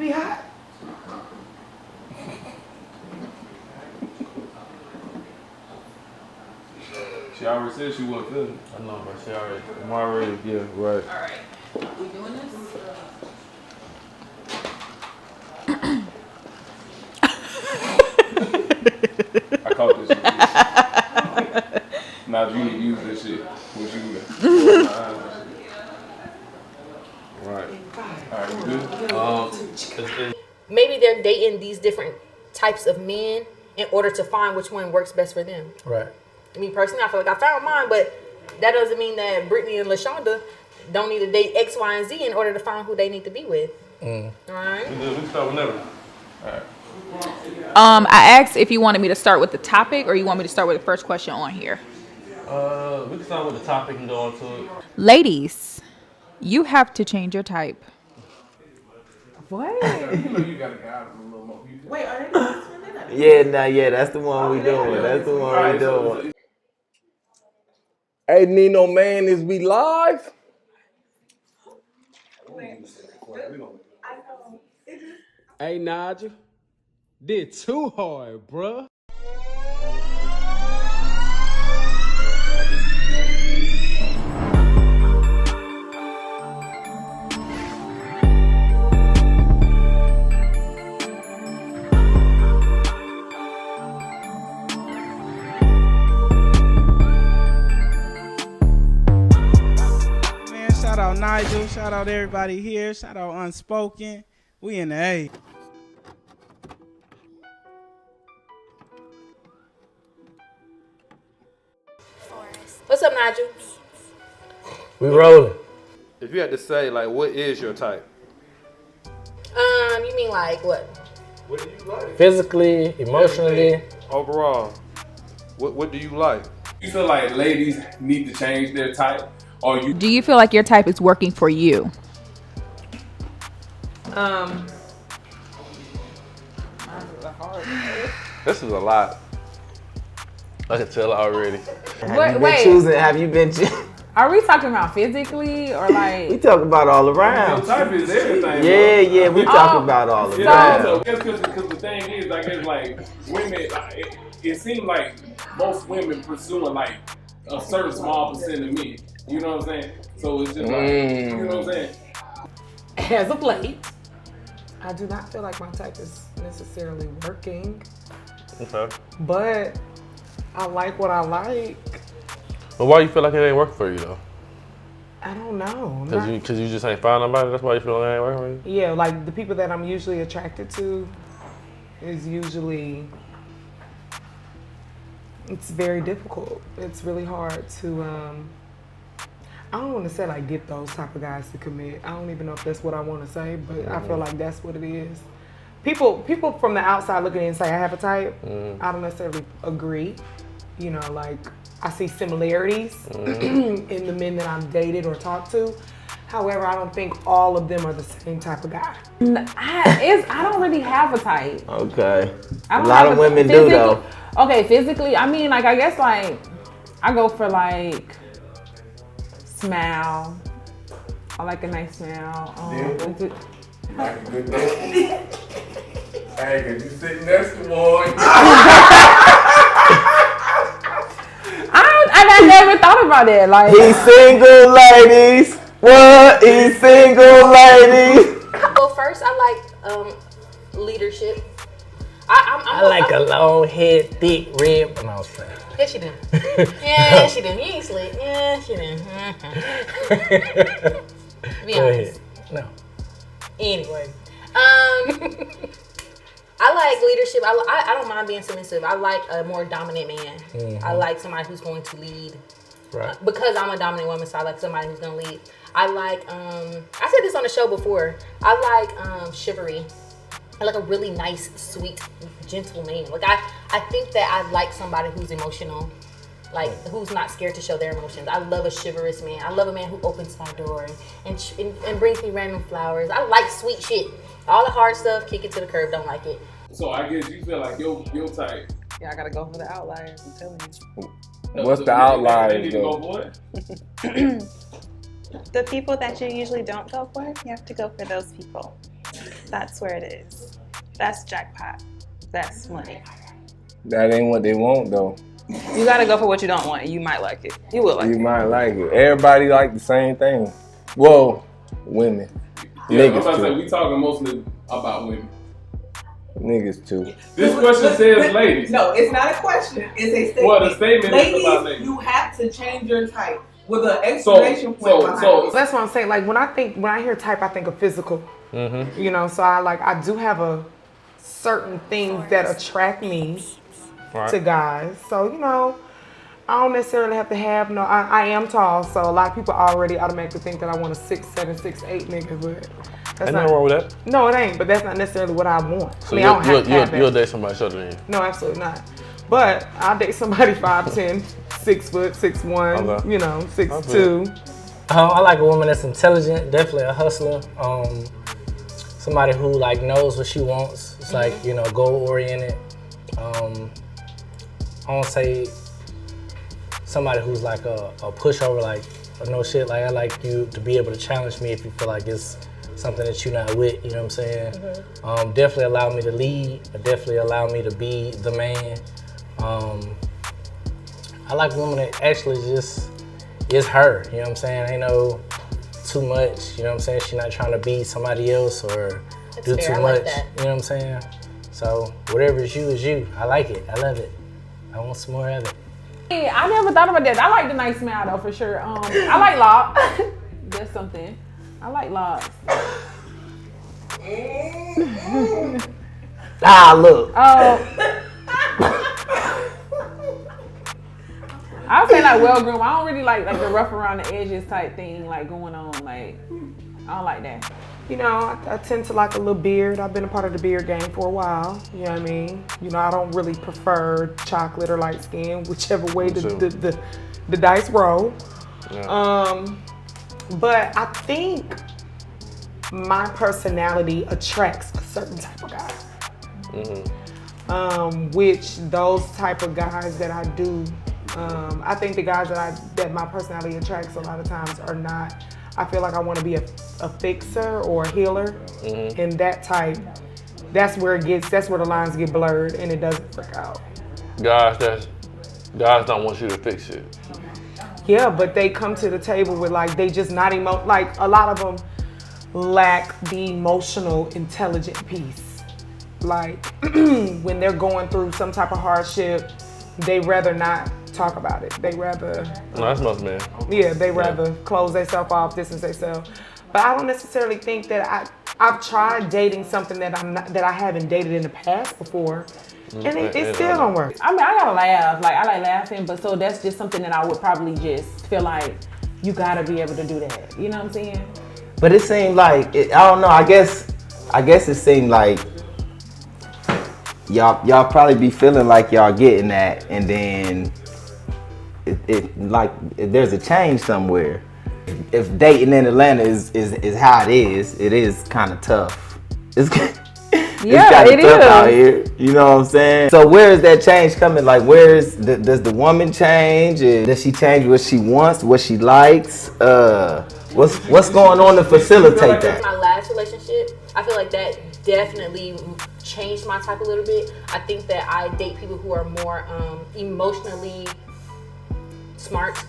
be hot. She already said she wasn't feeling it. I know, but I'm already, yeah, right. Alright. We doing this? I caught this shit. Now you need to use this shit. What you got? Right. Alright, you good? Maybe they're dating these different types of men in order to find which one works best for them. Right. I mean, personally, I feel like I found mine, but that doesn't mean that Brittany and LaShonda don't need to date X, Y, and Z in order to find who they need to be with. All right. We can start whenever. All right. I asked if you wanted me to start with the topic or you want me to start with the first question on here. We can start with the topic and go into it. Ladies, you have to change your type. What? You got a guy with a little more. Wait, are they doing this one? Yeah, that's the one we doing. That's the one we doing. Hey, Nino, man, is we live? Hey, Nigel. Did too hard, bruh. Shout out Nigel, shout out everybody here, shout out Unspoken. We in the A. What's up, Nigel? We rolling. If you had to say, like, what is your type? You mean like what? What do you like? Physically, emotionally. Overall, what do you like? You feel like ladies need to change their type? Or you? Do you feel like your type is working for you? This is a lot. I can tell already. Have you been choosing? Are we talking about physically or like? We talk about all around. Your type is everything. Yeah, we talk about all around. Yeah, so because the thing is, I guess, like, women, it seems like most women pursuing, like, a certain small percent of men. You know what I'm saying? So it's just like, you know what I'm saying? As of late, I do not feel like my type is necessarily working. Okay. But I like what I like. But why you feel like it ain't working for you though? I don't know. Cause you just ain't found nobody. That's why you feel like it ain't working for you. Yeah, like the people that I'm usually attracted to is usually, it's very difficult. It's really hard to, I don't want to say like get those type of guys to commit. I don't even know if that's what I want to say, but I feel like that's what it is. People from the outside looking in and say I have a type. I don't necessarily agree. You know, like I see similarities in the men that I'm dated or talked to. However, I don't think all of them are the same type of guy. I don't really have a type. Okay. A lot of women do though. Okay, physically, I mean, like I guess like I go for like smile. I like a nice smile. Like a good day. Hey, cause you sitting next to boy. I never thought about it. Like he's single, ladies. What? He's single, ladies. Well, first I like leadership. I like a long head, thick rib. No, I was playing. Yeah, she did. Yeah, she did. You ain't slick. Yeah, she did. Be Go honest. ahead. No. Anyway, I like leadership. I don't mind being submissive. I like a more dominant man. I like somebody who's going to lead. Right. Because I'm a dominant woman, so I like somebody who's going to lead. I like, I said this on the show before. I like chivalry. I like a really nice, sweet, gentle man. Like I think that I like somebody who's emotional. Like, who's not scared to show their emotions. I love a chivalrous man. I love a man who opens my door and brings me random flowers. I like sweet shit. All the hard stuff, kick it to the curb, don't like it. So I guess you feel like your type. Yeah, I gotta go for the outliers, I'm telling you. What's the outliers, They need to go for it. The people that you usually don't go for, you have to go for those people. That's where it is. That's jackpot. That's money. That ain't what they want though. You gotta go for what you don't want, and you might like it. You will like it. You might like it. Everybody like the same thing. Well, women. Yeah, I'm Niggas about to say, too. we talking mostly about women. Niggas too. This question says ladies. No, it's not a question. It's a statement. Well, the statement is about ladies. You have to change your type with an exclamation point behind it. That's what I'm saying. Like when I hear type, I think of physical. Mm-hmm. You know, so I do have a certain things that attract me to guys. So, you know, I don't necessarily have to have I am tall, so a lot of people already automatically think that I want a 6'7", 6'8" nigga, but that's Ain't nothing wrong with that. No, it ain't, but that's not necessarily what I want. So I mean, I don't have to have that. You'll date somebody shorter than you. No, absolutely not. But I'll date somebody 5'10", 6 foot, 6'1", Okay. you know, 6'2". I like a woman that's intelligent, definitely a hustler. Somebody who like knows what she wants. It's like, you know, goal oriented. I won't say somebody who's like a pushover, like no shit. Like I like you to be able to challenge me if you feel like it's something that you're not with. You know what I'm saying? Definitely allow me to lead. Definitely allow me to be the man. I like a woman that actually just is her. You know what I'm saying? Ain't no too much. You know what I'm saying? She's not trying to be somebody else or do fair. too I much. like that. You know what I'm saying? So whatever is you is you. I like it. I love it. I want some more of it. Yeah, I never thought about that. I like the nice smile though, for sure. I like locks. That's something. I like locks. Look. I would say like well groomed. I don't really like the rough around the edges type thing like going on. Like I don't like that. You know, I tend to like a little beard. I've been a part of the beard game for a while. You know what I mean? You know, I don't really prefer chocolate or light skin, whichever way the dice roll. Yeah. But I think my personality attracts a certain type of guy. Which those type of guys that I do, I think the guys that my personality attracts a lot of times are not. I feel like I want to be a fixer or a healer, and that type. That's where the lines get blurred, and it doesn't work out. Guys don't want you to fix it. Yeah, but they come to the table with like they just not like a lot of them lack the emotional intelligent piece. Like when they're going through some type of hardship, they rather not talk about it. They rather No, that's most men. Yeah, they rather close themselves off, distance themselves. But I don't necessarily think that I've tried dating something that I haven't dated in the past before. And it still don't work. I mean, I gotta laugh. Like I like laughing, but so that's just something that I would probably just feel like you gotta be able to do that. You know what I'm saying? But it seemed like I don't know. I guess it seemed like y'all probably be feeling like y'all getting that, and then it like there's a change somewhere. If dating in Atlanta is how it is kind of tough. It's kind of tough out here. You know what I'm saying? So where is that change coming? Like does the woman change? Does she change what she wants, what she likes? What's going on to facilitate that? My last relationship, I feel like that definitely changed my type a little bit. I think that I date people who are more emotionally smart.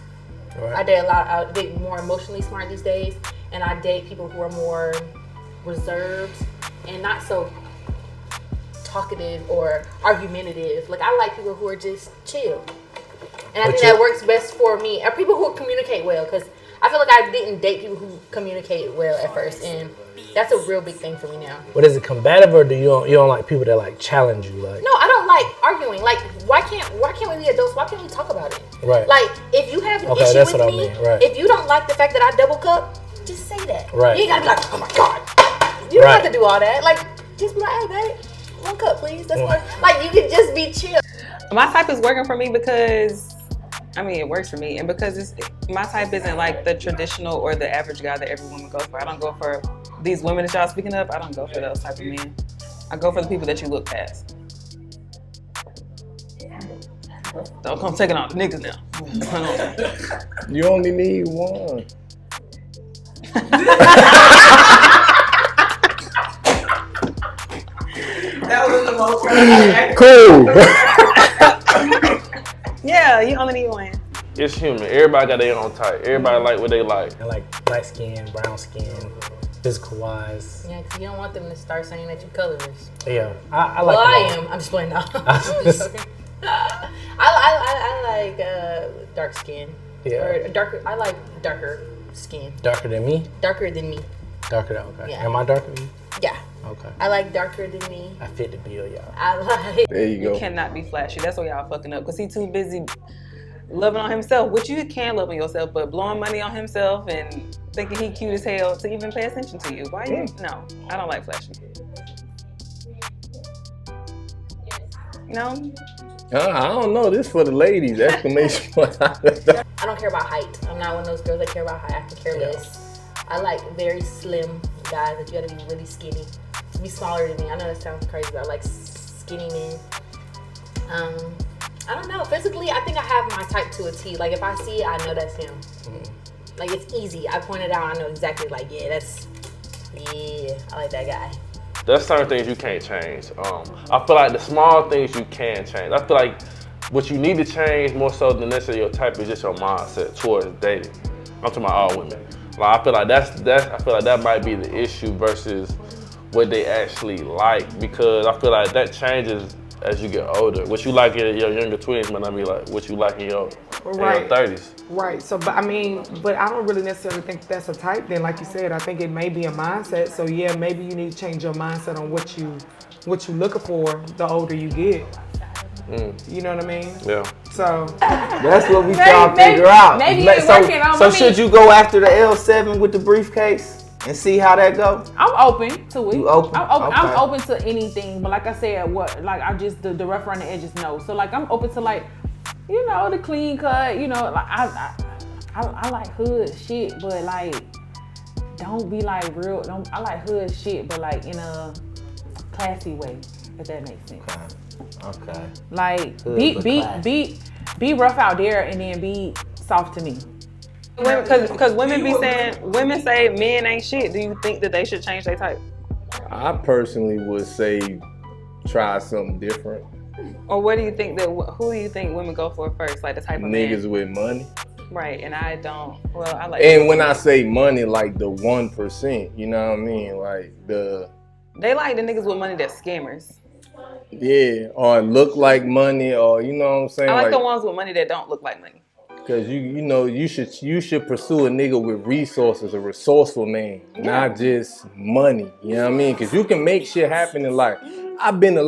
Right. I date more emotionally smart these days, and I date people who are more reserved and not so talkative or argumentative. Like I like people who are just chill, and I think that works best for me. Or people who communicate well, because I feel like I didn't date people who communicate well at first, and that's a real big thing for me now. But is it combative, or do you don't like people that like challenge you? Like no, I don't like arguing. Like why can't we be adults? Why can't we talk about it? Right. Like if you have an issue with me, if you don't like the fact that I double cup, just say that. Right. You ain't gotta be like, oh my god. You don't have to do all that. Like just be like, hey babe, 1 cup please. That's what. Like you can just be chill. My type is working for me because, I mean, it works for me, and because my type isn't like the traditional or the average guy that every woman goes for. I don't go for these women that y'all speaking of. I don't go for those type of men. I go for the people that you look past. Don't come taking out the niggas now. You only need one. Cool. Yeah, you only need one. It's human. Everybody got their own type. Everybody like what they like. I like black skin, brown skin, physical wise. Yeah, because you don't want them to start saying that you're colorless. Yeah, I like. Well, I am. I'm just playing now. I'm just joking. I like dark skin. Yeah. Or darker. I like darker skin. Darker than me? Darker than me. Darker than, okay. Yeah. Am I darker than you? Yeah. Okay. I like darker than me. I fit the bill, y'all. I like. There you go. You cannot be flashy. That's why y'all fucking up. Because he too busy loving on himself, which you can love on yourself, but blowing money on himself and thinking he cute as hell to even pay attention to you. Why you? No, I don't like flashy. No? I don't know. This for the ladies. Exclamation point. I don't care about height. I'm not one of those girls that care about height. I can care less. I like very slim guys that you gotta be really skinny. Be smaller than me. I know that sounds crazy, but I like skinny men. I don't know. Physically, I think I have my type to a T. Like if I see it, I know that's him. Like it's easy. I point it out. I know exactly. Like I like that guy. There's certain things you can't change. I feel like the small things you can change. I feel like what you need to change more so than necessarily your type is just your mindset towards dating. I'm talking about all women. Like I feel like I feel like that might be the issue versus what they actually like, because I feel like that changes as you get older. What you like in your younger 20s might not be like what you like in your 30s. Right. So, but I don't really necessarily think that's a type. Then, like you said, I think it may be a mindset. So, yeah, maybe you need to change your mindset on what you looking for the older you get. You know what I mean? Yeah. So that's what we trying to figure out. Maybe you're working on. So should you go after the L7 with the briefcase and see how that go? I'm open to it. You open? I'm open to anything, but like I said, I just the rough around the edges, no. So like I'm open to like, the clean cut. Like I like hood shit, but like don't be like real. I like hood shit, but like in a classy way, if that makes sense. Okay. Like be rough out there and then be soft to me. Because women say men ain't shit. Do you think that they should change their type? I personally would say try something different. Or what do you think who do you think women go for first? Like the type of niggas man? With money. Right, and I don't. Well, I like. And when I say money, like the 1%, you know what I mean? Like they like the niggas with money that's scammers. Yeah, or look like money, or you know what I'm saying. I like the ones with money that don't look like money. Cause you should pursue a nigga with resources, a resourceful man, not just money. You know what I mean? Cause you can make shit happen in life. I've been on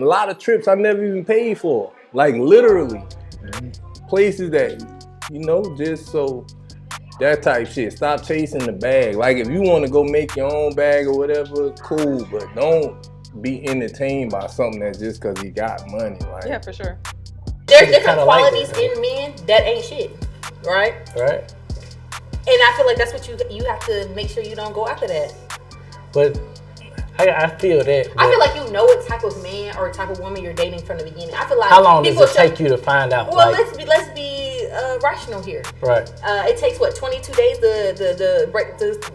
a lot of trips I never even paid for. Like literally, places that just so that type shit. Stop chasing the bag. Like if you want to go make your own bag or whatever, cool. But don't be entertained by something that's just cause he got money. Like yeah, for sure. There's different qualities in men that ain't shit, right? Right. And I feel like that's what you have to make sure you don't go after that. But I feel that. I feel like you know what type of man or type of woman you're dating from the beginning. I feel like how long does it take you to find out? Well, let's be rational here. Right. It takes 22 days to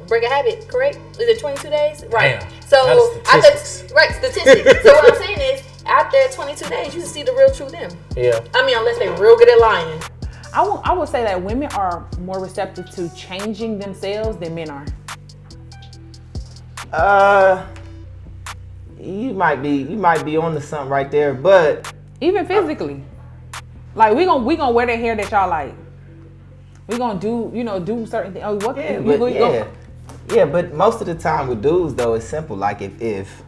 break a habit, correct? Is it 22 days? Right. Damn, so statistics. So what I'm saying is, after 22 days, you can see the real true them. Yeah. I mean, unless they're real good at lying. I would say that women are more receptive to changing themselves than men are. You might be on to something right there, but even physically, like we gonna wear the hair that y'all like. We gonna do certain things. Oh, what? Yeah, but most of the time with dudes though, it's simple. Like if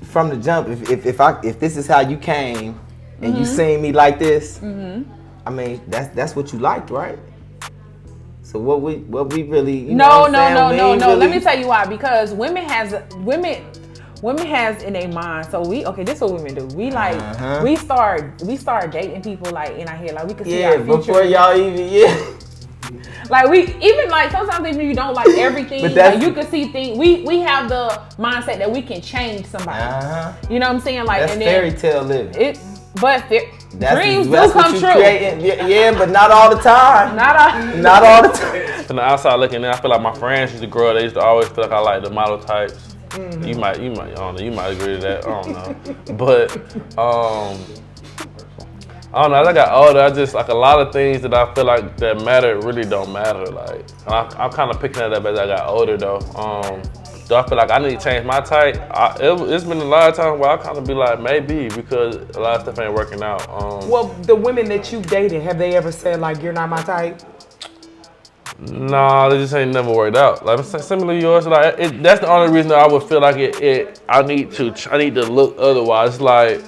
from the jump, if this is how you came and you seen me like this, I mean that's what you liked, right? So what we really no. Let me tell you why. Because women has in their mind. So this is what women do. We like we start dating people like in our head, like we can see our future. Before y'all even Like we even like sometimes even if you don't like everything, like you can see things. We have the mindset that we can change somebody. You know what I'm saying? Like that's and then fairy tale living. Dreams do come true. Yeah, but not all the time. Not all the time. From the outside looking in, I feel like my friends used to grow up. They used to always feel like I like the model types. Mm-hmm. You might, I don't know, you might agree to that. I don't know, but I don't know. As I got older, I just like a lot of things that I feel like that matter really don't matter. Like I'm kind of picking that up as I got older though. Do I feel like I need to change my type? It's been a lot of times where I kind of be like, maybe, because a lot of stuff ain't working out. Well, the women that you dated, have they ever said like, you're not my type? Nah, they just ain't never worked out. Like similar to yours, like that's the only reason that I would feel like I need to look otherwise. Like,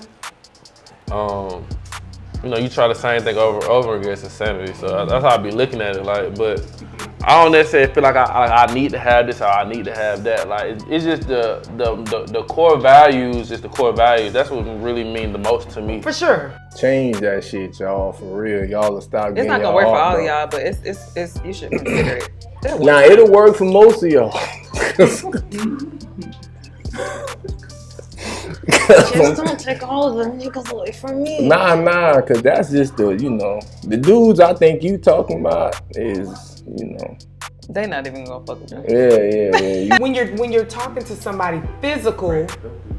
you know, you try the same thing over again, it's insanity. So that's how I be looking at it. Like, but I don't necessarily feel like I need to have this or I need to have that. Like, it's just the core values. Is the core values. That's what really mean the most to me. For sure. Change that shit, y'all. For real, y'all will stop getting. It's not gonna work for all of y'all, but it's you should consider it. Nah, it'll work for most of y'all. Just don't take all of the niggas away from me. Nah, cause that's just the the dudes I think you talking about is they not even gonna fuck with you. Yeah. When you're talking to somebody, physical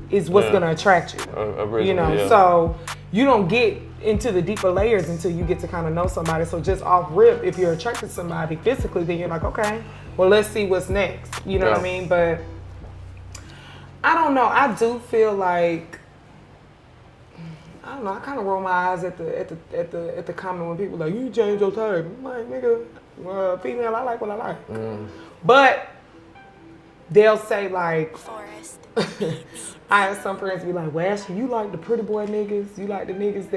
is what's gonna attract you. So you don't get into the deeper layers until you get to kind of know somebody. So just off rip, if you're attracted to somebody physically, then you're like, okay, well let's see what's next. You know what I mean? But I don't know. I do feel like I don't know. I kind of roll my eyes at the comment when people like, you change your type. I'm like, nigga, female, I like what I like. But they'll say like, I have some friends be like, well, Ashley, you like the pretty boy niggas. You like the niggas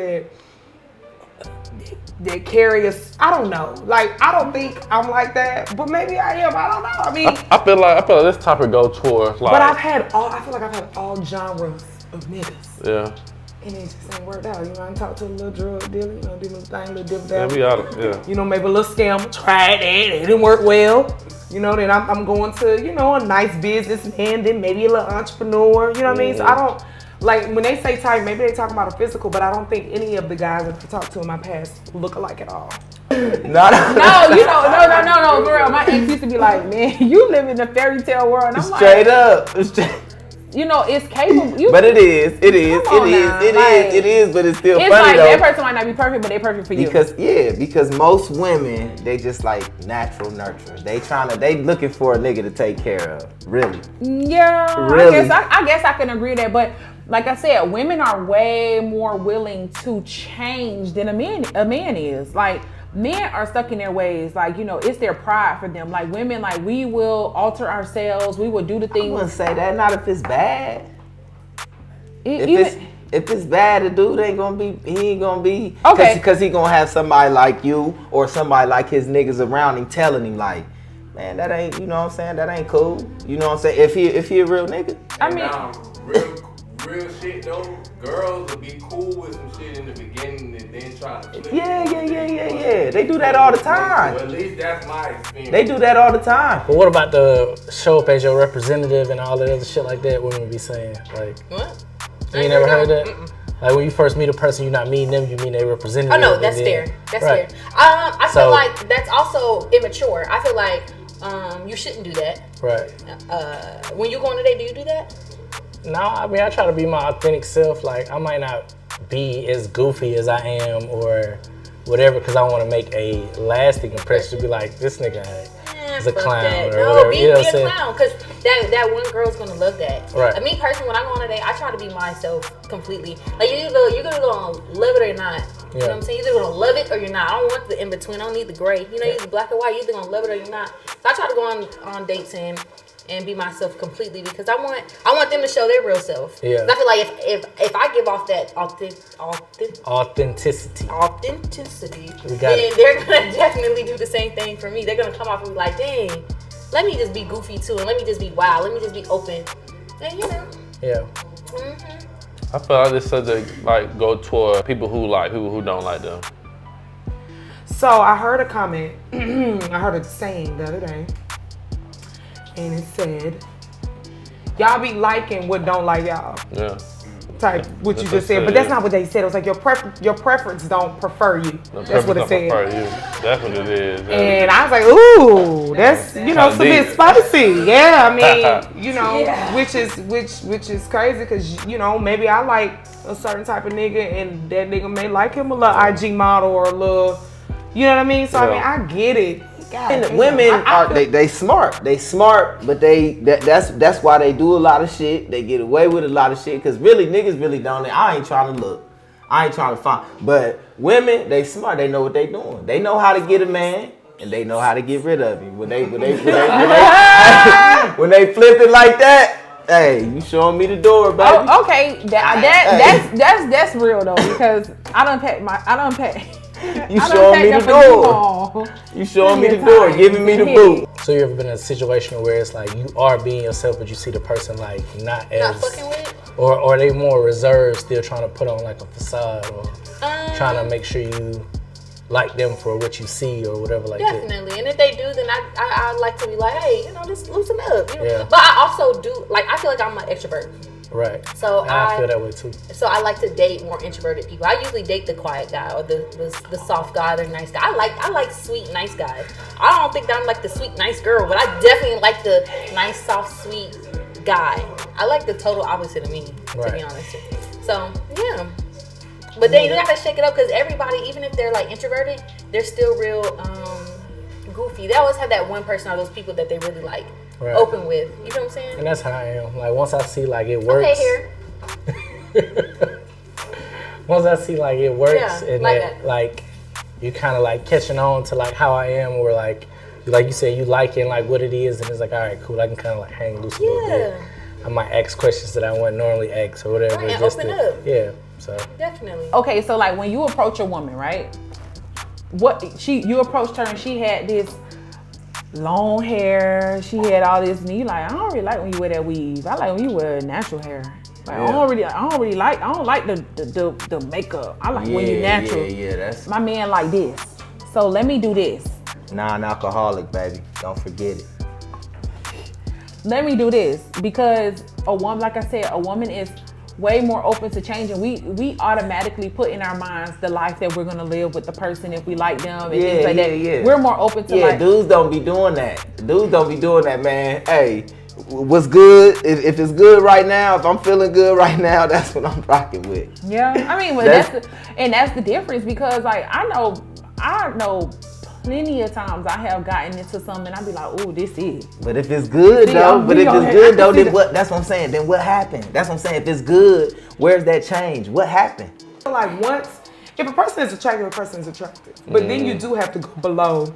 that carry us. I don't know. Like, I don't think I'm like that, but maybe I am. I don't know. I mean, I feel like this topic go towards like. But I feel like I've had all genres of niggas. Yeah. And it just ain't worked out. You know, I talked to a little drug dealer, do a little thing, a little different. Yeah, we out. Yeah. You know, maybe a little scam. Tried that. It didn't work well. You know, then I'm going to, a nice businessman, then maybe a little entrepreneur. You know what I mean? So I don't, like, when they say type, maybe they talk about a physical, but I don't think any of the guys that I talked to in my past look alike at all. No, for real. My ex used to be like, man, you live in a fairy tale world. And I'm straight up. It's capable. But it is, but it's still it's funny like, though. that person might not be perfect, but they're perfect for you. Because most women, they just like natural nurturers. They looking for a nigga to take care of. Really. Yeah. Really. I guess I can agree with that, but like I said, women are way more willing to change than a man is. Like, men are stuck in their ways. Like, it's their pride for them. Like, women, like, we will alter ourselves. We will do the things. I wouldn't say that. Not if it's bad. If it's bad, the dude ain't gonna be. He ain't gonna be. Okay. Because he gonna have somebody like you or somebody like his niggas around him telling him like, man, that ain't. You know what I'm saying? That ain't cool. You know what I'm saying? If he a real nigga. I mean. Real shit though, girls will be cool with some shit in the beginning and then try to flip it. Yeah. They do that all the time. Well, at least that's my experience. They do that all the time. But what about the show up as your representative and all that other shit like that? Women be saying like, what? You ain't never heard that? Like when you first meet a person, you're not meeting them, you mean they representative. Oh no, that's fair. That's fair. I feel like that's also immature. I feel like you shouldn't do that. Right. When you go on a date, do you do that? No, I mean, I try to be my authentic self. Like, I might not be as goofy as I am or whatever because I want to make a lasting impression to be like, this nigga is a clown or whatever. Be a clown because that one girl's going to love that. Right. Me personally, when I go on a date, I try to be myself completely. Like, you're going to love it or not. You know what I'm saying? You're either going to love it or you're not. I don't want the in-between. I don't need the gray. You're either black or white. You're either going to love it or you're not. So I try to go on dates and be myself completely because I want them to show their real self. Yeah. I feel like if I give off that authenticity, then they're gonna definitely do the same thing for me. They're gonna come off and be like, dang, let me just be goofy too, and let me just be wild, let me just be open, and Yeah. I feel like this subject like go toward people who don't like them. So I heard a comment, I heard a saying the other day. And it said, y'all be liking what don't like y'all. Yeah. type what you just said, but that's not what they said. It was like your preference don't prefer you. That's what it said. That's what it is. And I was like, ooh, that's some bit spicy. Yeah, I mean, which is crazy because maybe I like a certain type of nigga and that nigga may like him a little IG model or a little, you know what I mean? So I mean, I get it. God, and women are they smart. They smart, but that's why they do a lot of shit. They get away with a lot of shit because really niggas really don't. I ain't trying to look. I ain't trying to find. But women, they smart. They know what they doing. They know how to get a man and they know how to get rid of him. When they flip it like that, hey, you showing me the door, baby. Oh, okay, that's real though because I done packed. You showing me the door. You showing me the door, giving me the boot. So you ever been in a situation where it's like you are being yourself, but you see the person like not fucking with? Or are they more reserved, still trying to put on like a facade or trying to make sure you like them for what you see or whatever like that? Definitely. And if they do, then I like to be like, hey, just loosen up. Yeah. But I also do, I feel like I'm an extrovert. Right. So I feel that way too. So I like to date more introverted people. I usually date the quiet guy or the soft guy, the nice guy. I like sweet, nice guys. I don't think that I'm like the sweet, nice girl, but I definitely like the nice, soft, sweet guy. I like the total opposite of me, to be honest. So yeah. But then you gotta shake it up because everybody, even if they're like introverted, they're still real goofy. They always have that one person or those people that they really like. Right. Open with, you know what I'm saying? And that's how I am. Like once I see like it works. Okay, here. Once I see like it works and that like you kind of like catching on to like how I am, or like you said, you liking like what it is, and it's like, all right, cool. I can kind of like hang loose a little bit. I might ask questions that I wouldn't normally ask or whatever. Right, and open up. Yeah. So definitely. Okay, so like when you approach a woman, right? You approached her and she had this long hair, she had all this, and you like, I don't really like when you wear that weave. I like when you wear natural hair. Like I don't like the makeup. I like when you natural. Yeah, that's my man like this. So let me do this. Non-alcoholic, baby. Don't forget it. Let me do this because a woman, like I said, a woman is way more open to change, and we automatically put in our minds the life that we're gonna live with the person if we like them and things like that. Yeah. We're more open to dudes don't be doing that. Dudes don't be doing that, man. Hey, what's good? If it's good right now, if I'm feeling good right now, that's what I'm rocking with. Yeah, I mean, that's the difference because like I know plenty of times I have gotten into something and I be like, oh, this is. But if it's good then what? That's what I'm saying. Then what happened? That's what I'm saying. If it's good, where's that change? What happened? Like if a person is attractive, a person is attractive. But then you do have to go below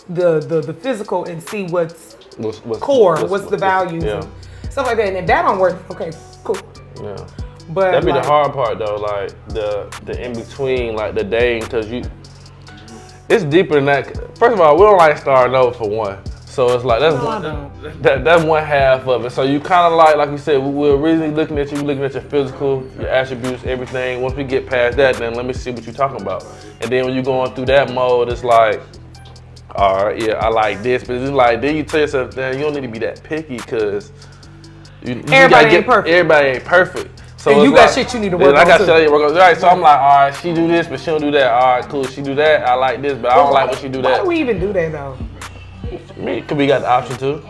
the physical and see what's core, what's the values, and stuff like that. And if that don't work, okay, cool. Yeah. But that'd be the hard part though, like the in between, like the dating, because it's deeper than that. First of all, we don't like starting over for one. So it's like that's one half of it. So you kind of like you said, we're really looking at your physical, your attributes, everything. Once we get past that, then let me see what you're talking about. And then when you're going through that mode, it's like, all right, yeah, I like this. But it's like, then you tell yourself, you don't need to be that picky because everybody ain't perfect. Everybody ain't perfect. So and you got shit you need to work on. I got shit work on. Right, so I'm like, all right, she do this, but she don't do that. All right, cool, she do that. I like this, but I don't like when she do that. Why do we even do that though? Me, cause we got the option to.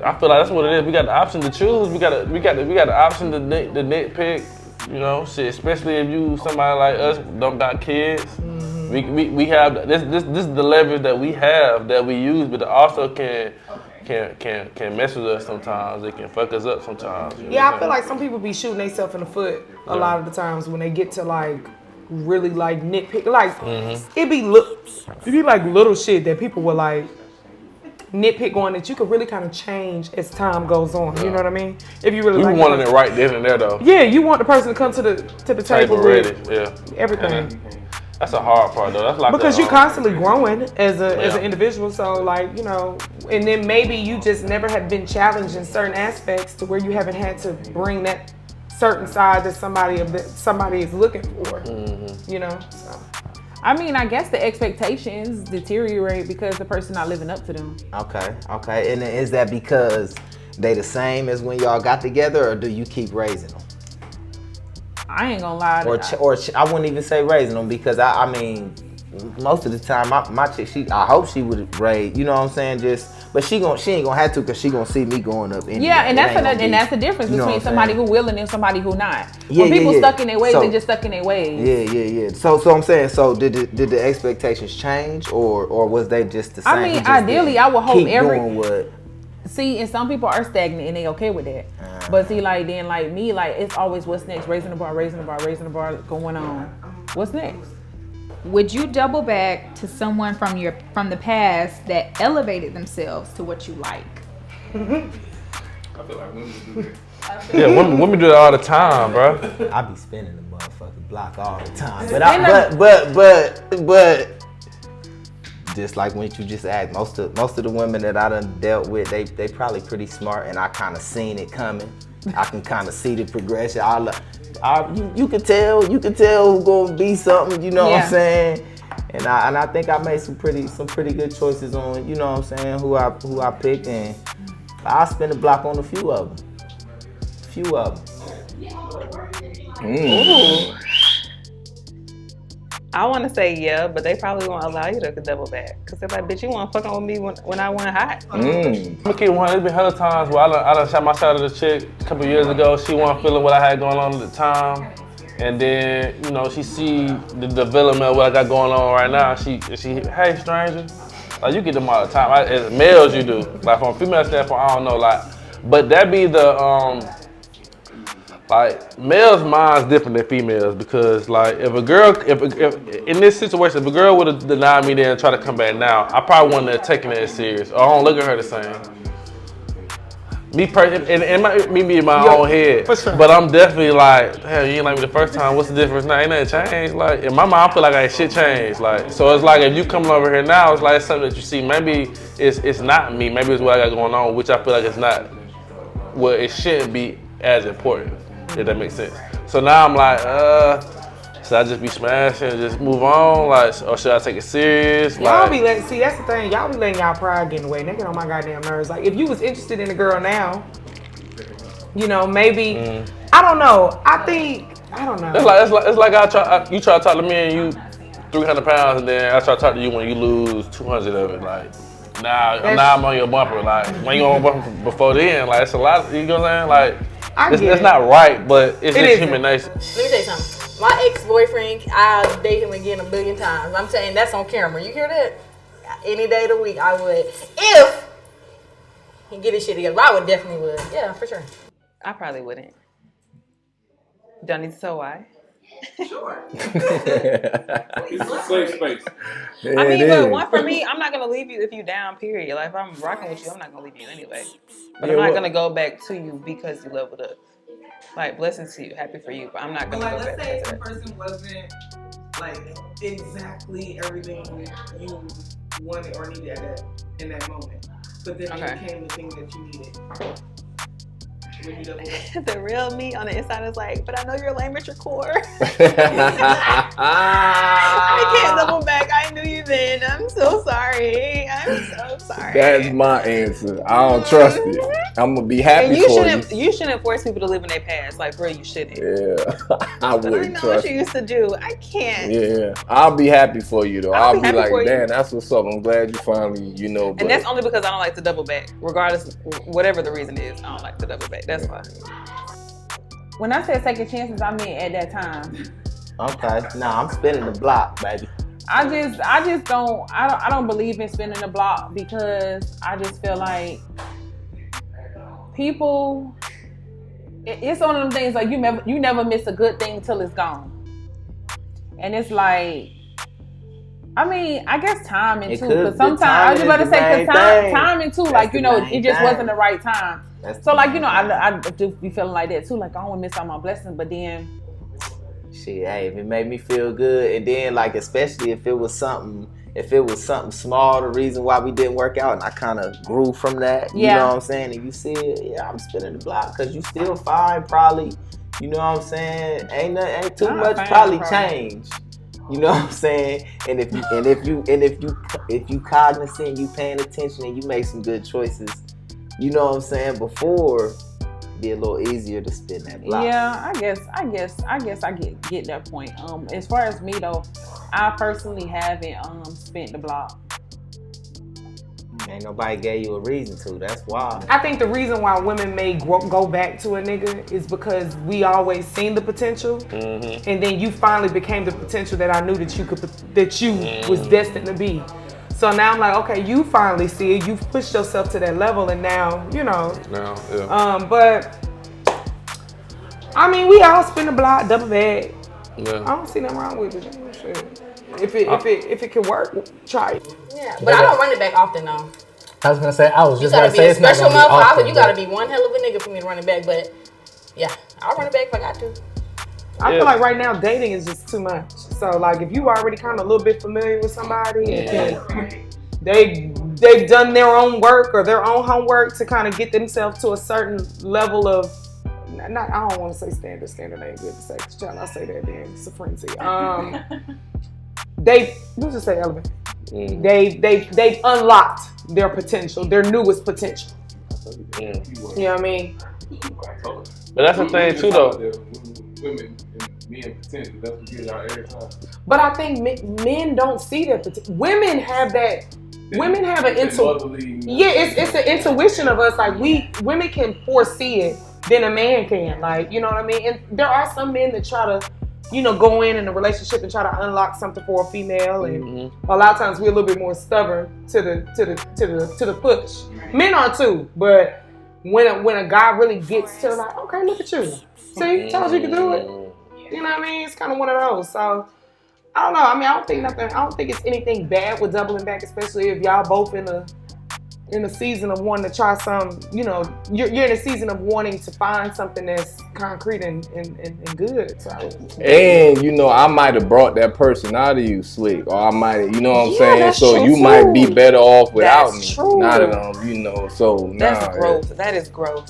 I feel like that's what it is. We got the option to choose. We got the option to nitpick. You know, shit. Especially if you somebody like us don't got kids. Mm-hmm. We have this is the leverage that we have that we use, but it also can mess with us sometimes. It can fuck us up sometimes. I feel like some people be shooting themselves in the foot a lot of the times when they get to like really like nitpick. Like it be like little shit that people will like nitpick on that you could really kind of change as time goes on. You know what I mean? If you really we wanted it right then and there though. Yeah, you want the person to come to the table ready. Everything. That's a hard part though. That's like because you're constantly growing as an individual. So like, you know, and then maybe you just never have been challenged in certain aspects to where you haven't had to bring that certain side that somebody is looking for. You know. So. I mean, I guess the expectations deteriorate because the person not living up to them. Okay. And is that because they the same as when y'all got together, or do you keep raising them? I ain't gonna lie. I wouldn't even say raising them, because I mean, most of the time my chick, I hope she would raise, you know what I'm saying? But she ain't gonna have to, because she gonna see me going up anyway. Yeah, and that's the difference between somebody who willing and somebody who not. Yeah, when people stuck in their ways, they just stuck in their ways. Yeah. So I'm saying, so did the expectations change, or was they just the same? I mean, ideally, I would hope doing what. See, and some people are stagnant and they okay with that. But see, like then, like me, like it's always what's next, raising the bar, going on. What's next? Would you double back to someone from the past that elevated themselves to what you like? I feel like women do that. Yeah, women do that all the time, bro. I be spinning the motherfucking block all the time, but just like when you just asked, most of the women that I done dealt with, they probably pretty smart, and I kind of seen it coming. I can kind of see the progression. You can tell who's gonna be something. You know what I'm saying? And I think I made some pretty good choices on, you know what I'm saying, who I picked, and I spin the block on a few of them. Ooh. I want to say yeah, but they probably won't allow you to double back, because they're like, bitch, you want to fuck on with me when I went hot. I'm gonna keep one. There's been hella times where I done shot my shot at a chick a couple years ago. She wasn't feeling what I had going on at the time, and then you know she see the development of what I got going on right now. She hey stranger, like you get them all the time. As males you do. Like from a female standpoint, I don't know. Like, but that be the like males' minds different than females, because like if a girl, if in this situation, if a girl would have denied me then and try to come back now, I probably wouldn't have taken it as serious, or I don't look at her the same. Me personally, and it might be in my own head, but I'm definitely like, hell, you ain't like me the first time. What's the difference now? Ain't nothing changed. Like in my mind, I feel like ain't shit changed. Like so, it's like if you coming over here now, it's like it's something that you see. Maybe it's not me. Maybe it's what I got going on, which I feel like it's not. Well, it shouldn't be as important. If that makes sense. So now I'm like, should I just be smashing and just move on? Like, or should I take it serious? Y'all be letting, see, that's the thing. Y'all be letting y'all pride get in the way. They get on my goddamn nerves. Like, if you was interested in a girl now, you know, maybe, I don't know. I don't know. It's like you try to talk to me and you 300 pounds, and then I try to talk to you when you lose 200 of it. Like, now I'm on your bumper. Like, when you on my bumper before then, like, it's a lot, you know what I'm saying? Like, it's not right, but it's just human nature. Let me tell you something. My ex-boyfriend, I'll date him again 1,000,000 times. I'm saying that's on camera. You hear that? Any day of the week, I would. If he get his shit together, I would definitely would. Yeah, for sure. I probably wouldn't. Don't need to tell why. Sure. It's a safe space. I mean, but one for me, I'm not gonna leave you if you down. Period. Like if I'm rocking with you, I'm not gonna leave you anyway. But I'm not gonna go back to you because you leveled up. Like blessings to you, happy for you, but I'm not gonna go back. Let's say if the person wasn't like exactly everything you wanted or needed in that moment, but then it became the thing that you needed. The real me on the inside is like, but I know you're lame at your core. I can't double back. I knew you then. I'm so sorry. That's my answer. I don't trust it. I'm gonna be happy for you. You shouldn't force people to live in their past. Like, bro, you shouldn't. Yeah, I wouldn't trust. I know what you used to do. I can't. Yeah, I'll be happy for you though. I'll be like, damn, you. That's what's up. I'm glad you finally, you know. And that's only because I don't like to double back, regardless, whatever the reason is. I don't like to double back. That's why. When I said second chances, I meant at that time. Okay, I'm spinning the block, baby. I just don't believe in spinning the block, because I just feel like people, it's one of them things like you never miss a good thing till it's gone. And it's like, I mean, I guess timing too, because sometimes I was about to say, because timing too, like, you know, it just wasn't the right time. So like, you know, I do be feeling like that too, like I don't want to miss out my blessings, but then shit, hey, if it made me feel good, and then like especially if it was something small, the reason why we didn't work out, and I kind of grew from that, you know what I'm saying? And you said, yeah, I'm spinning the block because you still fine, probably, you know what I'm saying? Ain't too much probably changed. You know what I'm saying? And if you cognizant, you paying attention, and you make some good choices, you know what I'm saying, before, be a little easier to spin that block. Yeah, I guess I get that point. As far as me though, I personally haven't spent the block. Ain't nobody gave you a reason to. That's why. I think the reason why women may go back to a nigga is because we always seen the potential, and then you finally became the potential that I knew that you was destined to be. So now I'm like, okay, you finally see it. You've pushed yourself to that level, and now, you know. Now, yeah. But I mean, we all spin the block, double bag. Yeah. I don't see nothing wrong with it. Shit. If it can work, try it. Yeah, but I don't run it back often though. I was gonna say, I was just gotta gonna say it's not special gonna be often. You gotta be one hell of a nigga for me to run it back. But yeah, I'll run it back if I got to. I feel like right now dating is just too much. So like if you already kind of a little bit familiar with somebody and they've done their own work or their own homework to kind of get themselves to a certain level of I don't want to say standard ain't good to say. Child, I say that then it's a frenzy. Let's just say element. They've unlocked their potential, their newest potential. You know what I mean? But that's the thing too, though. Women and men potential. That's what gives y'all every time. But I think men don't see that potential. Women have that. Women have an intuition. Yeah, it's an intuition of us. Like women can foresee it than a man can. Like, you know what I mean? And there are some men that try to, you know, go in a relationship and try to unlock something for a female, and a lot of times we're a little bit more stubborn to the push. Men are too, but when a guy really gets to like, okay, look at you, see, told you could do it. You know what I mean? It's kind of one of those. So I don't know. I mean, I don't think it's anything bad with doubling back, especially if y'all both in a season of wanting to try some, you know, you're in a season of wanting to find something that's concrete and good. So. And, you know, I might have brought that person out of you, Slick, or I might have, you know what I'm saying? That's So true you too. might be better off without That's me. true. Not at you know, so that's growth. That is growth.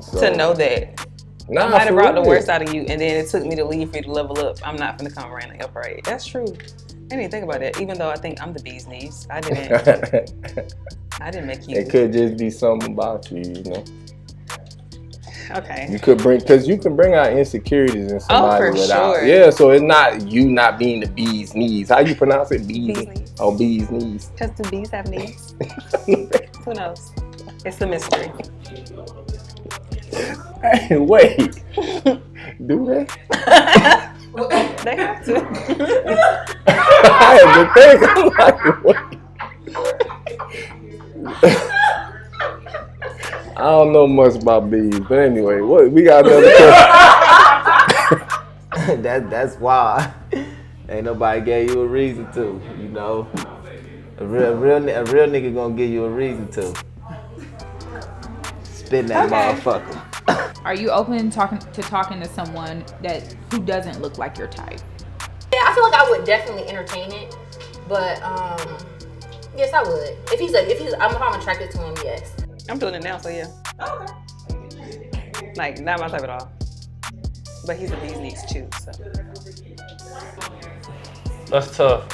So, to know that. Nah, I might have for brought the real. worst out of you, and then it took me to leave for you to level up. I'm not gonna come around on your parade. That's true. I didn't think about that. Even though I think I'm the bee's knees, I didn't make you. It could just be something about you, you know. Okay. You could you can bring out insecurities in somebody for without. sure. Yeah, so it's not you not being the bee's knees. How you pronounce it? Bees knees. Oh, bee's knees. Because the bees have knees. Who knows? It's a mystery. Hey, wait. Do they? They have to. I had to think. I'm like, wait. I don't know much about bees, but anyway, what we got another question. That's why ain't nobody gave you a reason to, you know. A real nigga gonna give you a reason to. Spin that motherfucker. Are you open talking to someone who doesn't look like your type? Yeah, I feel like I would definitely entertain it, but yes, I would. If I'm attracted to him, yes. I'm doing it now, so yeah. Like, not my type at all. But he's a bee's knees too, so. That's tough.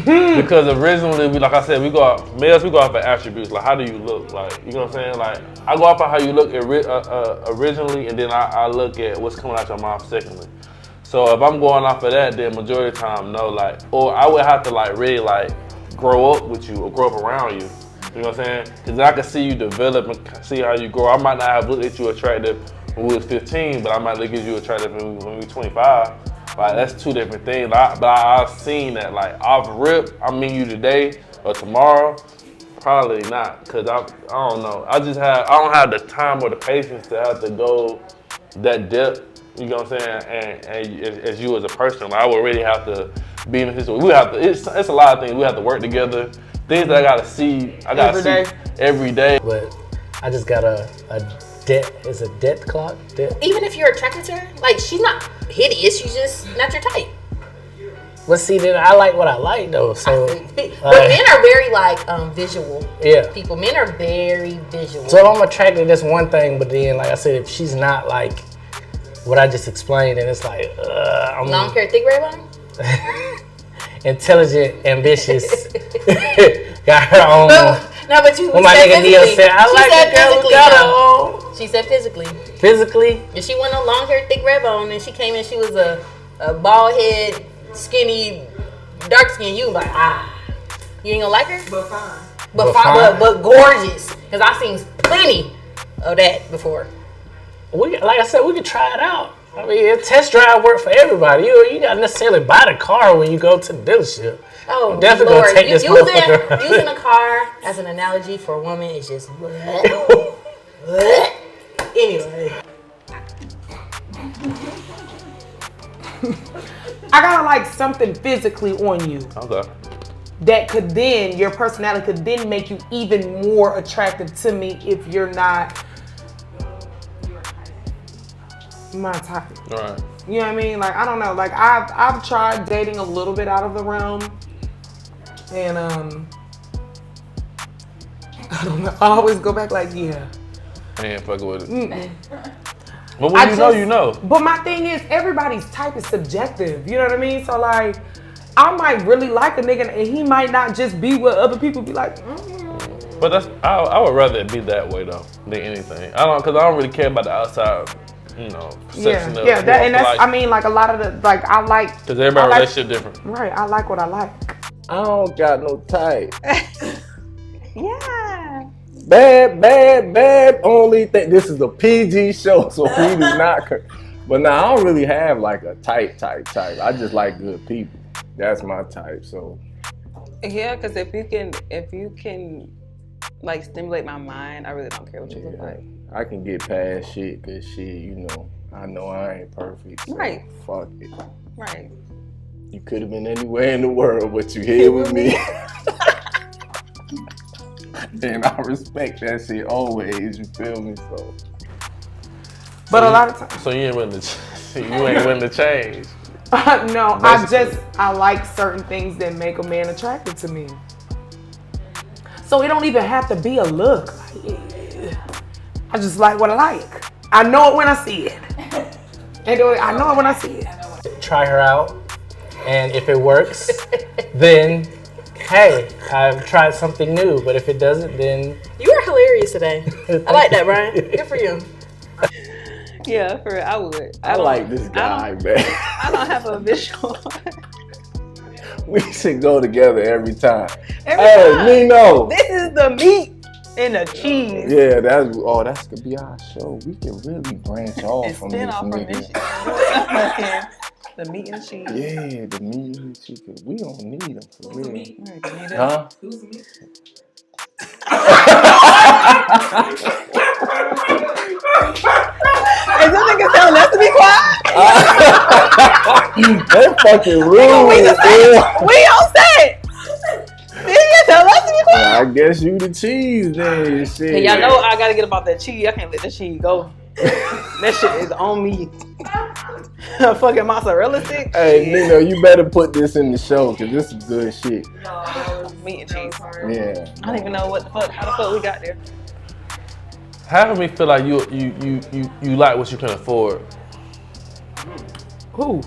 Because originally, like I said, males go off of attributes. Like, how do you look? Like, you know what I'm saying? Like, I go off of how you look originally, and then I look at what's coming out your mouth secondly. So if I'm going off of that, then majority of the time, no. Like, or I would have to like really like grow up with you or grow up around you. You know what I'm saying? Because I can see you develop and see how you grow. I might not have looked at you attractive when we was 15, but I might look at you attractive when we were 25. Like, that's two different things. But I've seen that, like, off rip, I mean you today or tomorrow, probably not. Because I don't know. I don't have the time or the patience to have to go that depth, you know what I'm saying? And as you as a person, like, I would really have to be in a situation. It's a lot of things. We have to work together. Things that I gotta see every day. But I just got a death clock. Even if you're attracted to her, like, she's not hideous, she's just not your type. But see, then I like what I like though. So, but men are very like visual. Yeah. People, men are very visual. So if I'm attracted, that's one thing. But then, like I said, if she's not like what I just explained, then it's like long hair, thick red line. Intelligent, ambitious, got her own No, but you When my said nigga Neil physically. said, I She like said a girl who physically, got her though. own. She said physically. Physically? If she went on long hair, thick red bone, and she came in, she was a bald head, skinny, dark skin. You like, you ain't gonna like her? But fine. But gorgeous. Because I've seen plenty of that before. Like I said, we could try it out. I mean, a test drive work for everybody. You gotta necessarily buy the car when you go to the dealership. Oh, definitely Lord. gonna take this motherfucker. Using a car as an analogy for a woman is just anyway. I gotta like something physically on you. Okay. That could then, your personality could then make you even more attractive to me if you're not my type. Right. You know what I mean? Like, I don't know. Like, I've tried dating a little bit out of the realm. And, I don't know. I always go back like, yeah. I ain't fucking with it. Mm-mm. But when you know. But my thing is, everybody's type is subjective. You know what I mean? So, like, I might really like a nigga, and he might not just be what other people be like. But I would rather it be that way though than anything. Because I don't really care about the outside, perception of that, and that's. I mean, like a lot of the I like. Because everybody's relationship different. Right, I like what I like. I don't got no type. Yeah. Bad. Only thing. This is a PG show, so we do not. But now I don't really have like a type. I just like good people. That's my type. So. Yeah, because if you can, like stimulate my mind, I really don't care what you look like. I can get past shit, cause shit, I know I ain't perfect. So right. Fuck it. Right. You could have been anywhere in the world, but you here with me. And I respect that shit always. You feel me? So. But a lot of times. So you ain't willing to change. No, I like certain things that make a man attracted to me. So it don't even have to be a look. I just like what I like. I know it when I see it. I know it when I see it. Try her out, and if it works, then hey, I've tried something new. But if it doesn't, then you are hilarious today. I like that, Brian. Good for you. Yeah, for real, I would. I like this guy, man. I don't have a visual. We should go together every time. Time. Nino. This is the meat and the cheese. Yeah, that could be our show. We can really branch off from this nigga. The meat and cheese. Yeah, the meat and cheese. We don't need them for real. Right, huh? Who's the meat? Is this nigga telling us to be quiet? They fucking rude. We on set. Did you tell us to be quiet? I guess you the cheese then. Shit. Hey, y'all know I gotta get about that cheese. I can't let that cheese go. That shit is on me. Fucking mozzarella stick. Hey, Nino, you better put this in the show because this is good shit. Meat and cheese. Yeah. I don't even know how the fuck we got there. Half of me feel like you like what you can afford. Who?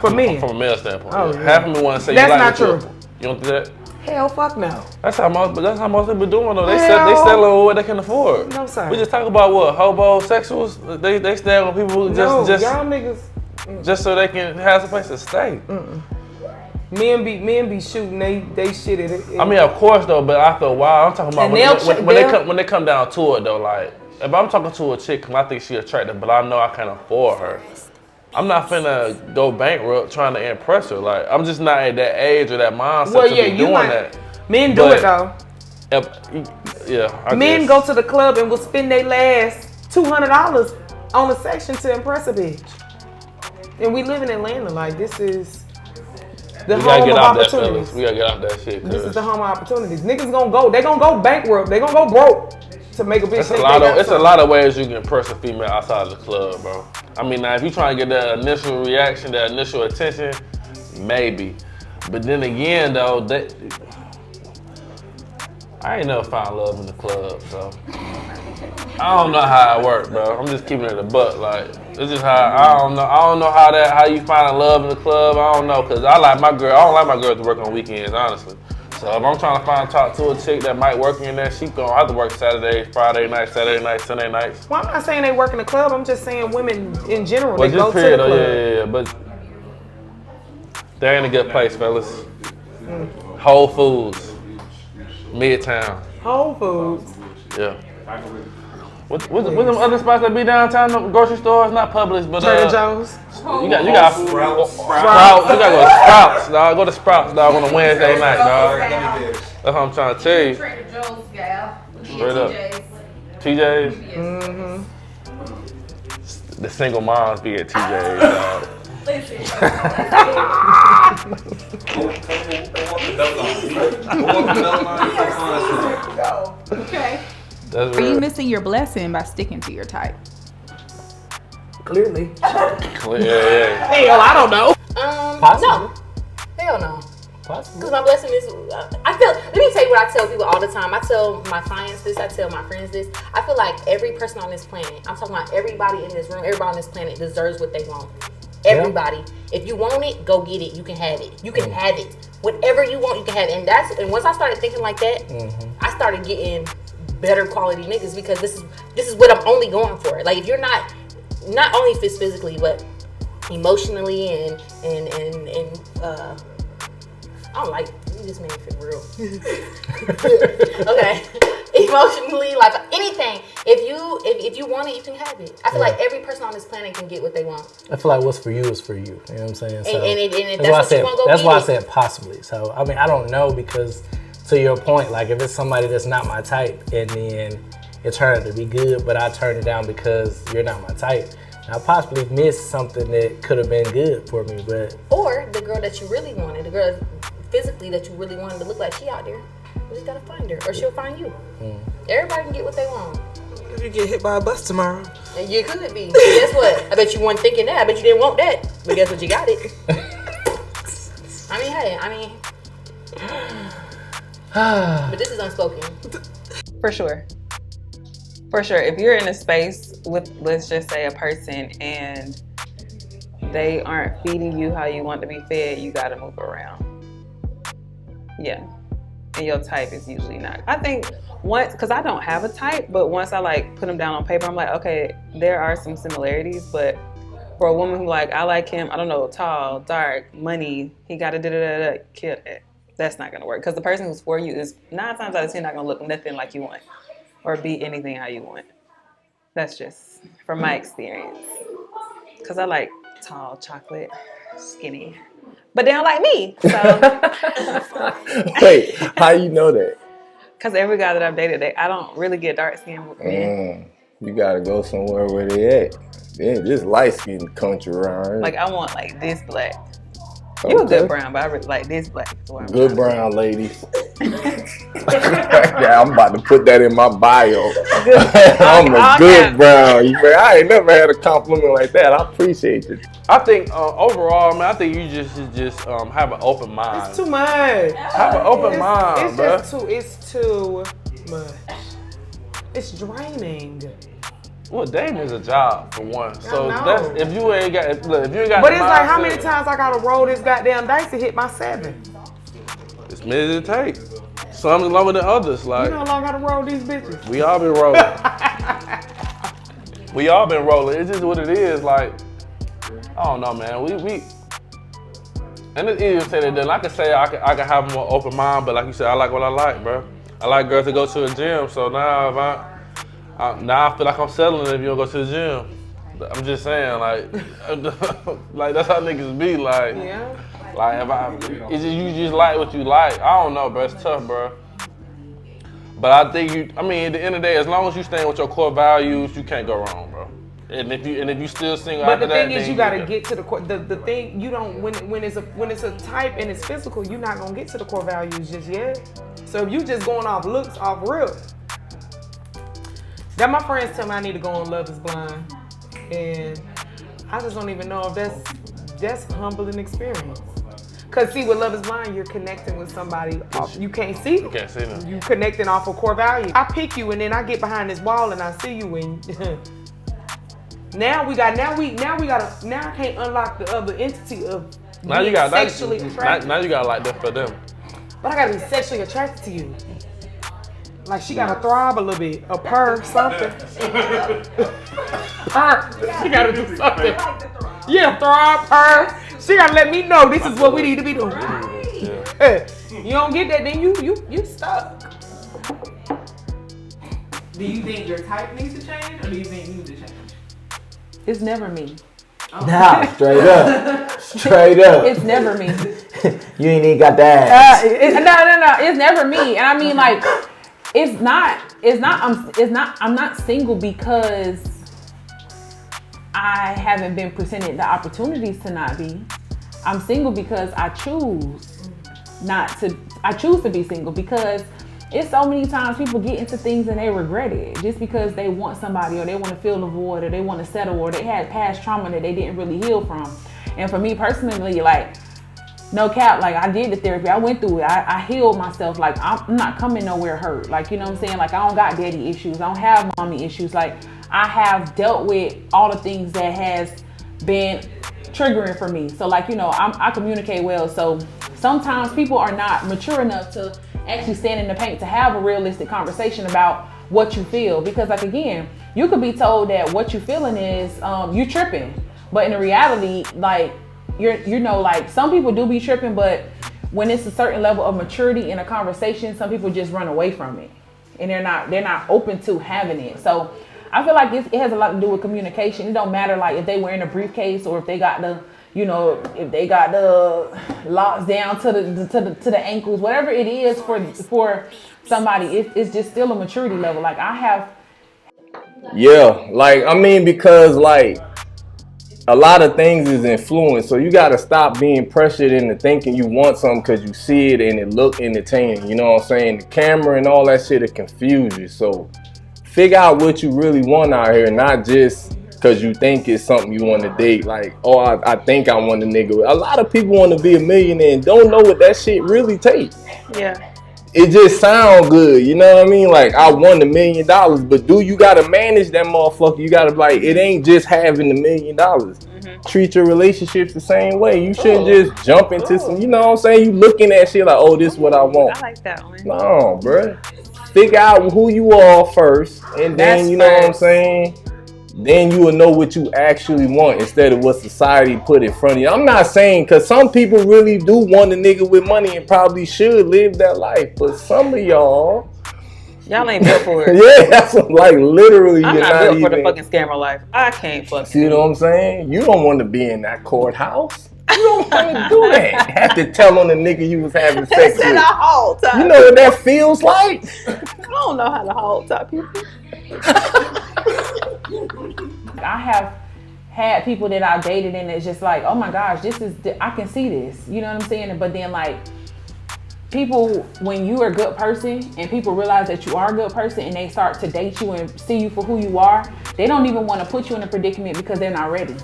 For me? From a male standpoint. Oh, yeah. yeah. Half of me want to say That's you like not what true. You don't do that? Hell, fuck no. That's how most people doing though. They selling what they can afford. No, sir. We just talk about what homosexuals. They stay on people just y'all niggas. Just so they can have some place to stay. Men be shooting they shit at it. I mean, of course though, but after a while, I'm talking about when they come down to it though. Like if I'm talking to a chick and I think she attractive, but I know I can't afford her, I'm not finna go bankrupt trying to impress her. Like I'm just not at that age or that mindset to be doing that. Men do it though. Men go to the club and will spend their last $200 on a section to impress a bitch. And we live in Atlanta. Like this is the home of opportunities. We gotta get off that shit. This is the home of opportunities. Niggas gonna go. They gonna go bankrupt. They gonna go broke to make a bitch. It's a lot of ways you can impress a female outside of the club, bro. I mean, now if you trying to get that initial reaction, that initial attention, maybe. But then again, though, I ain't never found love in the club, so I don't know how it works, bro. I'm just keeping it a buck. Like it's just how I don't know how you find love in the club. I don't know, cause I don't like my girl to work on weekends, honestly. So if I'm trying to talk to a chick that might work in there, she gonna have to work Saturdays, Friday nights, Saturday nights, Sunday nights. Well, I'm not saying they work in the club. I'm just saying women in general. But They go to the club. Yeah. But they're in a good place, fellas. Whole Foods, Midtown. Whole Foods. Yeah. What them other spots that be downtown? The grocery stores, not Publix, but Trader Joe's. You got Sprouts. You gotta go to Sprouts, dog. Go to Sprouts, dog, on a Wednesday night, dog. That's what I'm trying to tell you. Trader Joe's, gal. Straight up. TJ's. Mm-hmm. The single moms be at TJ's, dog. Okay. That's Are you real. missing your blessing by sticking to your type? Clearly. Yeah. Hell, I don't know. No. Hell no. Because my blessing is, I feel, let me tell you what I tell people all the time. I tell my clients this, I tell my friends this. I feel like every person on this planet, I'm talking about everybody in this room, everybody on this planet deserves what they want. Everybody. Yeah. If you want it, go get it. You can have it. You can have it. Whatever you want, you can have it. And once I started thinking like that, I started getting better quality niggas because this is what I'm only going for. Like if you're not only fits physically, but emotionally and I don't like you just made me feel real. Okay. Emotionally, like anything. If you want it, you can have it. I feel like every person on this planet can get what they want. I feel like what's for you is for you. You know what I'm saying? So and that's what you want to go That's get why it. I said possibly. So I mean I don't know because to your point, like if it's somebody that's not my type and then it turned out to be good, but I turned it down because you're not my type. I possibly missed something that could have been good for me, but or the girl that you really wanted, the girl physically that you really wanted to look like she out there. You just gotta find her, or she'll find you. Everybody can get what they want. If you get hit by a bus tomorrow, and you could be. Guess what? I bet you weren't thinking that. I bet you didn't want that. But guess what? You got it. But this is unspoken. For sure. If you're in a space with, let's just say, a person and they aren't feeding you how you want to be fed, you gotta move around. Yeah. And your type is usually not. I think once, because I don't have a type, but once I like put them down on paper, I'm like, okay, there are some similarities, but for a woman who like, I like him, I don't know, tall, dark, money, he got a da-da-da-da, kill it. That's not gonna work. Because the person who's for you is 9 times out of 10 not gonna look nothing like you want or be anything how you want. That's just from my experience. Because I like tall, chocolate, skinny. But they don't like me, so. Wait, how you know that? Because every guy that I've dated, I don't really get dark skin with men. You gotta go somewhere where they at. Then this light skinned country around here. Like I want like this black. You a good brown, but I really like this black. Good brown ladies. Yeah, I'm about to put that in my bio. I'm a good brown. I ain't never had a compliment like that. I appreciate it. I think overall, man, I think you just have an open mind. it's too much. Have an open mind, It's bro. just it's too much. It's draining. Well, dating is a job for one. So I know. that's if you ain't got But the it's like how mindset, many times I gotta roll this goddamn dice to hit my 7? As many as it takes. Some is longer than others. Like You know how long I gotta roll these bitches? we all been rolling. We all been rolling. It's just what it is. Like I don't know, man. We and it's easier to say that than I can say I can have a more open mind, but like you said, I like what I like, bro. I like girls to go to a gym. So now now I feel like I'm settling if you don't go to the gym. I'm just saying, like, like that's how niggas be, like. Yeah. Like it's just, you just like what you like. I don't know, bro. It's tough, bro. But I think at the end of the day, as long as you staying with your core values, you can't go wrong, bro. And if you still single But after the that, thing is, then you gotta get to the core. The thing you don't when it's a type and it's physical, you're not gonna get to the core values just yet. So if you just going off looks, off real. That my friends tell me I need to go on Love Is Blind, and I just don't even know if that's a humbling experience. Cause see, with Love Is Blind, you're connecting with somebody you can't see. You can't see them. You connecting off of core values. I pick you, and then I get behind this wall and I see you, and now I can't unlock the other entity of Now you being got sexually attracted. now you got like that for them. but I gotta be sexually attracted to you. Like she gotta throb a little bit, a purr, something. Purr. She gotta do something. Yeah, throb, purr. She gotta let me know this is what we need to be doing. Hey, you don't get that, then you stuck. Do you think your type needs to change, or do you think you need to change? It's never me. Oh. Nah, straight up. Straight up. It's never me. You ain't even got that. No. It's never me. And I mean, like, I'm not single because I haven't been presented the opportunities to not be. I'm single because I choose to be single, because it's so many times people get into things and they regret it just because they want somebody, or they want to fill the void, or they want to settle, or they had past trauma that they didn't really heal from. And for me personally, like, no cap, like I did the therapy, I went through it, I healed myself. Like I'm not coming nowhere hurt. Like, you know what I'm saying? Like I don't got daddy issues, I don't have mommy issues. Like I have dealt with all the things that has been triggering for me. So like, you know, I communicate well. So sometimes people are not mature enough to actually stand in the paint to have a realistic conversation about what you feel. Because like, again, you could be told that what you feeling is you tripping, but in the reality, like you know, like some people do be tripping, but when it's a certain level of maturity in a conversation, some people just run away from it and they're not open to having it. So I feel like it has a lot to do with communication. It don't matter like if they wearing a briefcase or if they got the, you know, if they got the locks down to the ankles, whatever it is for somebody, it's just still a maturity level. Like I have. Yeah, like I mean, because like a lot of things is influence, so you gotta stop being pressured into thinking you want something because you see it and it look entertaining. You know what I'm saying? The camera and all that shit will confuse you. So figure out what you really want out here, not just because you think it's something you want to date. Like, oh, I think I want a nigga. A lot of people want to be a millionaire and don't know what that shit really takes. Yeah. It just sound good, you know what I mean? Like, I won $1 million, but you gotta manage that motherfucker. You gotta, like, it ain't just having $1 million. Treat your relationships the same way. You shouldn't just jump into some, you know what I'm saying? You looking at shit like, oh, this is what I want. I like that one. No, bruh. Figure out who you are first, and then, you know what I'm saying? Then you will know what you actually want instead of what society put in front of you. I'm not saying, because some people really do want a nigga with money and probably should live that life, but some of y'all ain't built for it. Yeah, that's like literally. I'm you're not built even, for the fucking scammer life. I can't fucking. See what I'm saying? You don't want to be in that courthouse. You don't want to do that. Have to tell on the nigga you was having sex with. The whole time. You know what that feels like? I don't know how to hold top people. I have had people that I dated and it's just like, oh my gosh, I can see this. You know what I'm saying? But then like people, when you are a good person and people realize that you are a good person and they start to date you and see you for who you are, they don't even want to put you in a predicament because they're not ready.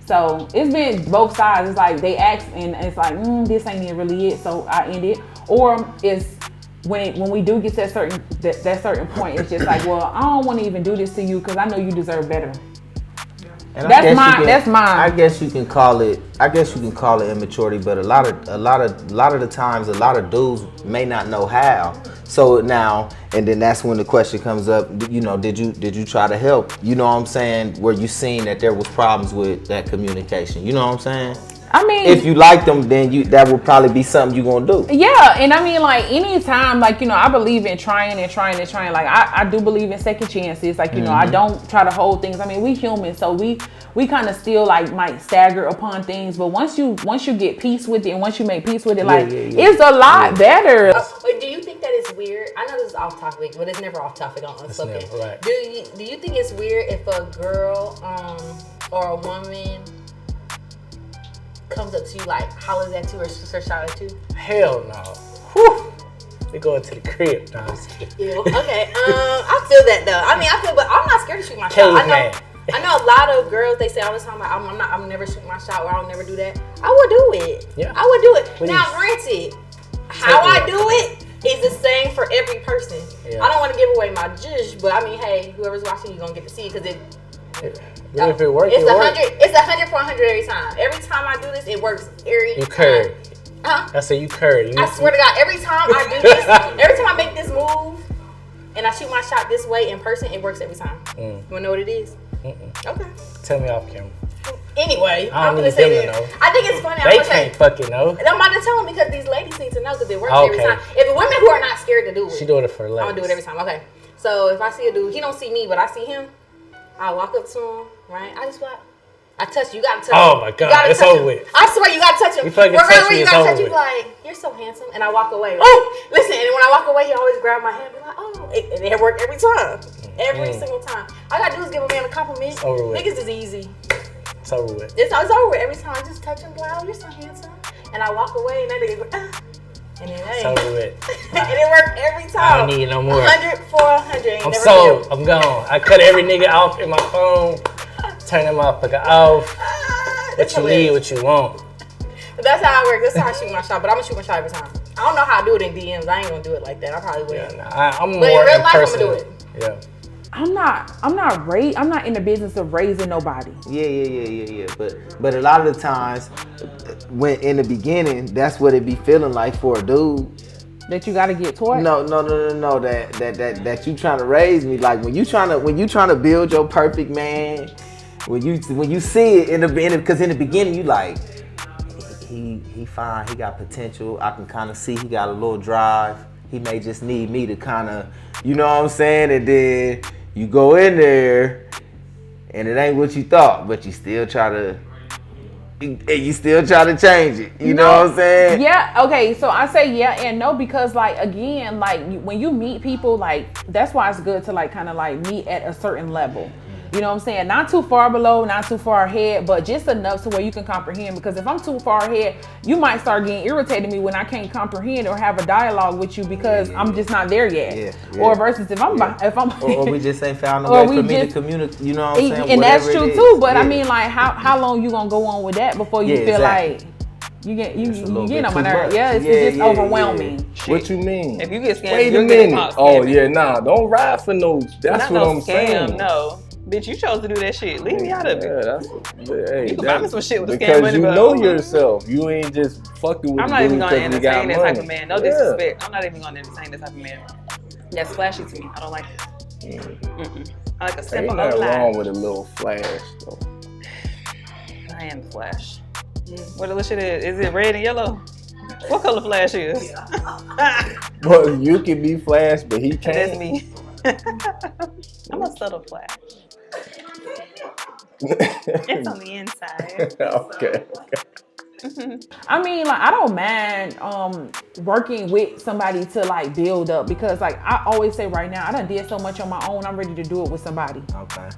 So it's been both sides. It's like they ask and it's like, this ain't even really it, so I end it. Or it's when we do get to that certain point, it's just like, well, I don't want to even do this to you because I know you deserve better. And That's mine. I guess you can call it immaturity, but a lot of the times, a lot of dudes may not know how. So now, and then that's when the question comes up. You know, did you try to help? You know what I'm saying? Were you seeing that there was problems with that communication? You know what I'm saying? I mean, if you like them, then that would probably be something you're gonna do. Yeah, and I mean, like anytime, like, you know, I believe in trying. Like I do believe in second chances. Like, you know, I don't try to hold things. I mean, we human, so we kind of still like might stagger upon things. But once you get peace with it, and once you make peace with it, like it's a lot better. But do you think that it's weird? I know this is off topic, but it's never off topic on Unspoken. Right. Do you think it's weird if a girl or a woman comes up to you, like hollers at you or shout at you? Hell no. Whew. They go into the crib. No, I'm just kidding. Ew. Okay. I feel that though. I mean, but I'm not scared to shoot my shot. I know a lot of girls, they say all the time, like, I'm never shooting my shot, or I'll never do that. I would do it. Yeah. I would do it. Please. Now, granted, how I do it is the same for every person. Yeah. I don't want to give away my judge, but I mean, hey, whoever's watching, you're gonna get to see it because if it works, it's 100 for 100 every time. Every time I do this, it works every time. I said you curry. I swear to God, every time I do this, every time I make this move, and I shoot my shot this way in person, it works every time. You wanna know what it is? Okay. Tell me off camera. Anyway, I I'm don't gonna need say them this. to know. I think it's funny. They can't fucking know. And I'm about to tell them because these ladies need to know because it works every time. If women who are not scared to do it, She do it for legs. I'm gonna do it every time. Okay. So if I see a dude, he don't see me, but I see him. I walk up to him, right? I just like, I touch you. You gotta touch. Oh my God, it's over with. I swear you gotta touch him. You fucking touch me, you it's gotta over touch you. with. Like you're so handsome, and I walk away. Oh, listen, and when I walk away, he always grab my hand, be like, oh, and it worked every time, every single time. All I gotta do is give a man a compliment. It's over with. Niggas is easy. It's over with. It's over with every time. I just touch him, like, oh, you're so handsome, and I walk away, and that nigga go, and it It's ain't. over with. And it worked every time. I don't need no more. 100 for 100. Ain't I'm never sold. failed. I'm gone. I cut every nigga off in my phone. Turn that motherfucker off. What you need, what you want. But that's how I work. That's how I shoot my shot. But I'm gonna shoot my shot every time. I don't know how I do it in DMs. I ain't gonna do it like that. I probably wouldn't. I'm but more in real in life, person. I'm gonna do it. Yeah. I'm not in the business of raising nobody. Yeah. But a lot of the times, when in the beginning, that's what it be feeling like for a dude. That you gotta get taught. No. That you trying to raise me. Like when you trying to build your perfect man. When you see it in the beginning, because in the beginning you like, he fine, he got potential. I can kind of see he got a little drive. He may just need me to kind of, you know what I'm saying? And then you go in there, and it ain't what you thought, but you still try to change it. You know what I'm saying? Yeah. Okay. So I say yeah and no because like again like when you meet people like that's why it's good to like kind of like meet at a certain level. You know what I'm saying? Not too far below, not too far ahead, but just enough to where you can comprehend. Because if I'm too far ahead, you might start getting irritated me when I can't comprehend or have a dialogue with you because I'm just not there yet. Yeah. Or versus if I'm or we just ain't found a way for me to communicate. You know what I'm saying? And that's true too. But I mean, like, how long you gonna go on with that before you feel like you get on my nerves? Yeah, it's just overwhelming. What you mean? If you get scammed, wait a minute. Oh yeah, nah, don't ride for no. That's what I'm saying. No. Bitch, you chose to do that shit. Leave me out of it. Hey, you can buy me some shit with a scam because money, you but know yourself. You ain't just fucking with. I'm not even gonna entertain that type of man. No disrespect. Yeah. I'm not even gonna entertain that type of man. That's flashy to me. I don't like it. I like a simple ain't old nothing life. wrong with a little flash though. I am the Flash. What the little shit is? Is it red and yellow? What color Flash is? Well, you can be Flash, but he can't. That's me. I'm a subtle Flash. It's on the inside. Okay. I mean, like, I don't mind working with somebody to like build up because, like, I always say right now, I done did so much on my own. I'm ready to do it with somebody. Okay.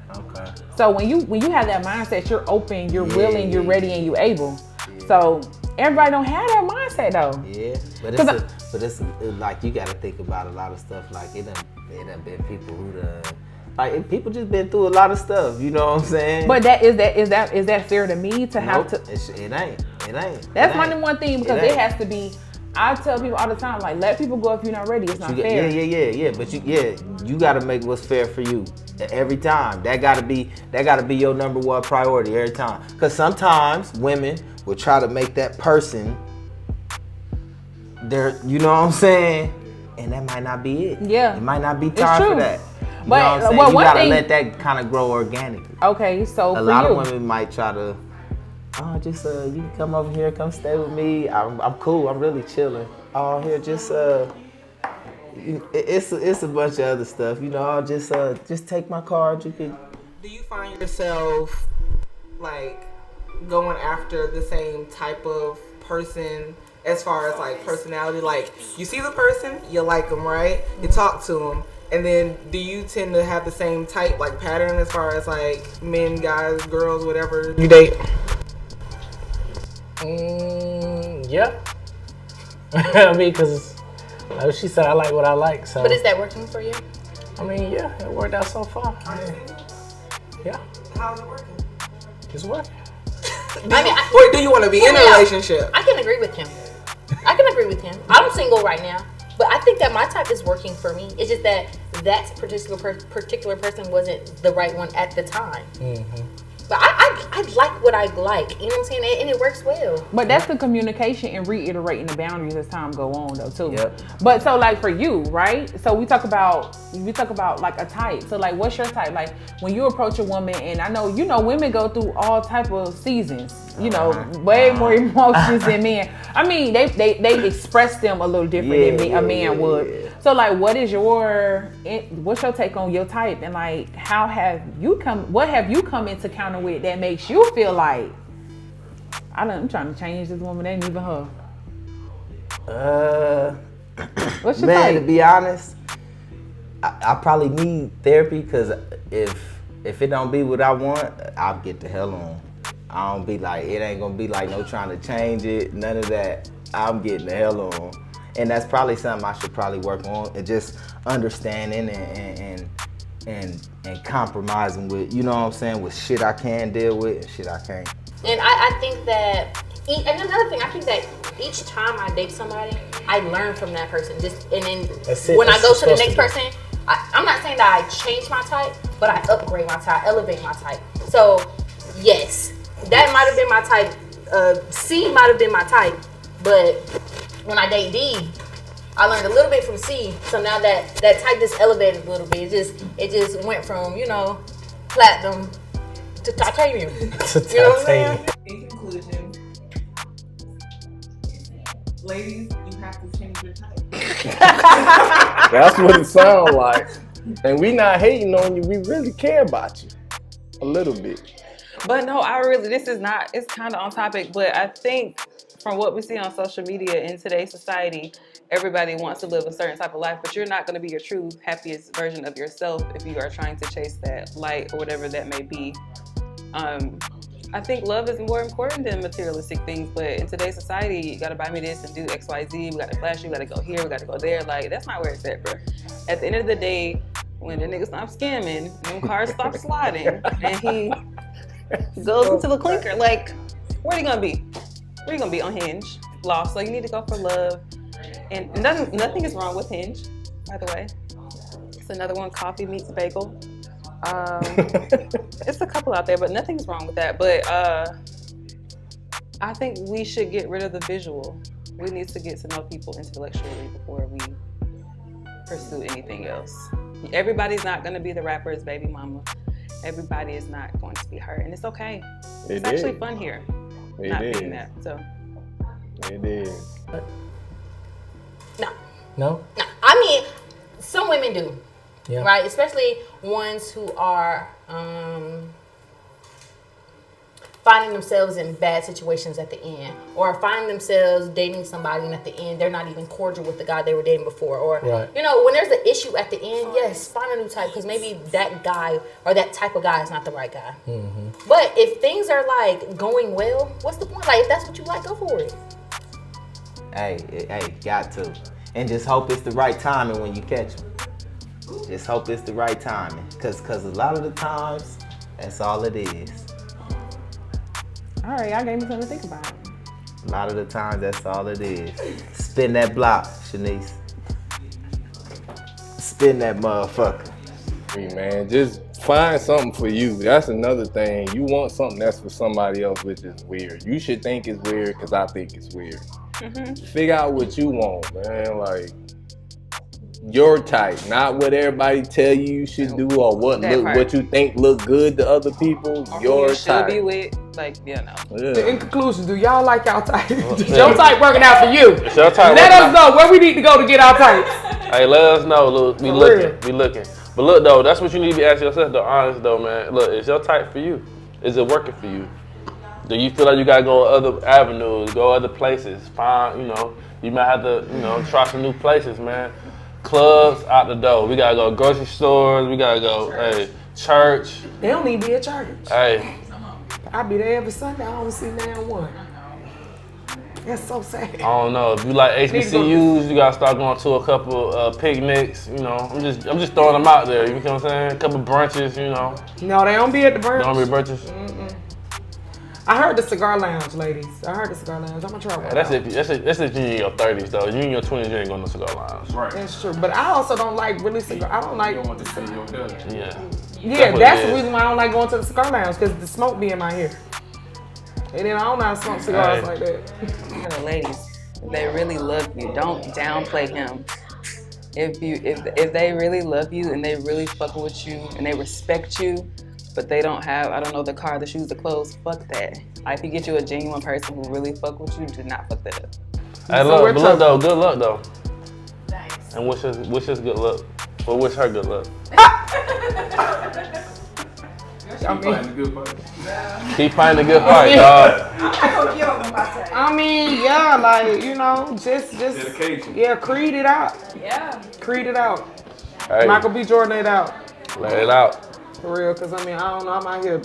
So when you have that mindset, you're open, you're willing, you're ready, and you're able. So everybody don't have that mindset though. Yeah, but it's like you got to think about a lot of stuff. Like it done been people who done. Like people just been through a lot of stuff, you know what I'm saying? But is that fair to me to have to? It ain't. That's my number one thing because it has to be. I tell people all the time, like let people go if you're not ready. It's not fair. Yeah. But you got to make what's fair for you every time. That got to be your number one priority every time. Because sometimes women will try to make that person their, you know what I'm saying? And that might not be it. Yeah, it might not be time for that. You but know what I'm saying? well, you gotta let that kind of grow organically. Okay, so a lot of women might try to, just you can come over here, come stay with me. I'm cool. I'm really chilling. Oh, here, just it's a bunch of other stuff. You know, I'll just take my card. You can. Do you find yourself like going after the same type of person? As far as like personality, like you see the person, you like them, right? You talk to them, and then do you tend to have the same type, like pattern as far as like men, guys, girls, whatever you date? Yeah. I mean, because like she said, I like what I like. So. But is that working for you? I mean, yeah, it worked out so far. Yeah. How's it working? It's working. Do you want to be in a relationship? I can agree with him. I'm single right now, but I think that my type is working for me. It's just that particular person wasn't the right one at the time. Mm-hmm. But I like what I like. You know what I'm saying? And it works well. But that's the communication and reiterating the boundaries as time go on, though, too. Yep. But so, like, for you, right? So we talk about like a type. So, like, what's your type? Like, when you approach a woman, and I know, you know, women go through all type of seasons. You know, way more emotions than men. I mean, they express them a little different than a man would. Yeah. So, like, what's your take on your type, and like, what have you come into counter with that makes you feel like I'm trying to change this woman, ain't even her. What's your man, type? to be honest, I probably need therapy, because if it don't be what I want, I'll get the hell on. I don't be like, it ain't gonna be like no trying to change it, none of that. I'm getting the hell on. And that's probably something I should probably work on, and just understanding and compromising with, you know what I'm saying, with shit I can deal with and shit I can't. And I think that, and another thing, I think that each time I date somebody, I learn from that person. And then when I go to the next person, I'm not saying that I change my type, but I upgrade my type, elevate my type. So yes, that might have been my type. C might have been my type, but when I date D, I learned a little bit from C. So now that type just elevated a little bit. It just went from, you know, platinum to titanium. You know what I'm saying? In conclusion, ladies, you have to change your type. That's what it sounds like. And we not hating on you. We really care about you a little bit. But no, it's kind of on topic, but I think from what we see on social media in today's society, everybody wants to live a certain type of life, but you're not going to be your true happiest version of yourself if you are trying to chase that light or whatever that may be. I think love is more important than materialistic things, but in today's society, you gotta buy me this and do X, Y, Z. We gotta flash you, we gotta go here, we gotta go there. Like, that's not where it's at, bro. At the end of the day, when the nigga stops scamming, them cars stop sliding, and he goes into the clinker, like, where you gonna be? Where you gonna be? On Hinge, lost. So you need to go for love. And nothing is wrong with Hinge, by the way. It's another one, coffee meets bagel. It's a couple out there, but nothing's wrong with that. But I think we should get rid of the visual. We need to get to know people intellectually before we pursue anything else. Everybody's not going to be the rapper's baby mama. Everybody is not going to be her, and it's okay. It's actually fun here, not being that. So it is. No. I mean, some women do. Yeah. Right, especially ones who are finding themselves in bad situations at the end, or finding themselves dating somebody and at the end they're not even cordial with the guy they were dating before, or you know, when there's an issue at the end, yes, find a new type, because maybe that guy or that type of guy is not the right guy. Mm-hmm. But if things are like going well, what's the point? Like, if that's what you like, go for it. Hey, got to, and just hope it's the right timing when you catch them. Just hope it's the right timing, cause a lot of the times, that's all it is. All right, y'all gave me something to think about. A lot of the times, that's all it is. Spin that block, Shanice. Spin that motherfucker. Hey man, just find something for you. That's another thing. You want something that's for somebody else, which is weird. You should think it's weird, cause I think it's weird. Mm-hmm. Figure out what you want, man. Like, your type, not what everybody tell you should do, or what you think look good to other people. Or your type. Be with, like, no. Yeah. In conclusion, do y'all like y'all type? Is your type working out for you? It's your type. Let us know where we need to go to get our types. Hey, let us know. Look, we looking. But look though, that's what you need to be asking yourself. Though, honest though, man. Look, is your type for you? Is it working for you? Do you feel like you gotta go other avenues, go other places? Find, you might have to, try some new places, man. Clubs out the door. We gotta go grocery stores. We gotta go, church. They don't need to be at church. Hey. I be there every Sunday. I don't see one. That's so sad. I don't know. If you like HBCUs, you gotta start going to a couple picnics. I'm just throwing them out there. You know what I'm saying? A couple brunches. No, they don't be at the brunch. They don't be brunches. I heard the cigar lounge, ladies. I heard the cigar lounge. I'm gonna try one. That's if you're in your 30s though. You in your 20s, you ain't going to cigar lounge. Right. That's true. But I also don't like really cigar. I don't like. You don't want to see your done. Yeah. Yeah, that's the reason why I don't like going to the cigar lounge because the smoke be in my hair. And then I don't know how to smoke cigars like that. For the ladies, if they really love you, don't downplay him. If they really love you and they really fucking with you and they respect you, but they don't have, I don't know, the car, the shoes, the clothes, fuck that. Like, if you get you a genuine person who really fuck with you, do not fuck that up. Hey, look, but look though, good luck though. Nice. And wish us good luck. Or wish her good luck. Keep fighting a good fight, dog. I mean, yeah, like, you know, just dedication. Yeah, creed it out. Yeah. Creed it out. Hey. Michael B. Jordan it out. Let it out. For real, because I mean, I don't know, I'm out here,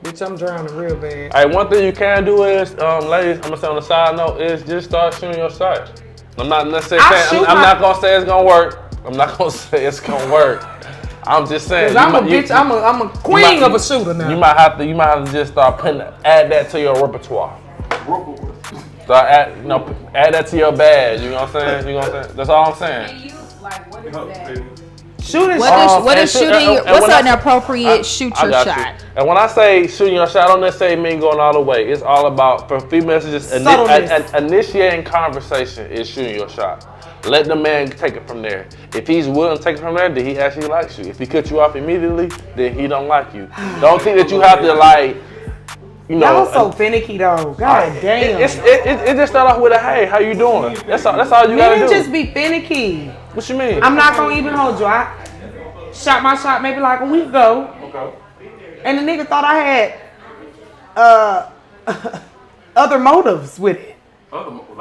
bitch, I'm drowning real bad. Hey, one thing you can do is, ladies, I'm gonna say on the side note, is just start shooting your shot. I'm not necessarily saying, I'm not gonna say it's gonna work. I'm not gonna say it's gonna work. I'm just saying. Because I'm a queen of a shooter now. You might have to just start add that to your repertoire. Start add that to your badge. You know what I'm saying? You know what I'm saying? That's all I'm saying. What is that? Shooting. What is shooting? What's an appropriate shoot your shot? You. And when I say shooting your shot, I don't necessarily mean going all the way. It's all about, for females, just initiating conversation is shooting your shot. Let the man take it from there. If he's willing to take it from there, then he actually likes you. If he cuts you off immediately, then he don't like you. Don't think that you have to like, you know. Y'all so finicky though. God damn. It just start off with a hey, how you doing? That's all you gotta do. Just be finicky. What you mean? I'm not gonna even hold you. I shot my shot maybe like a week ago. Okay. And the nigga thought I had other motives with it.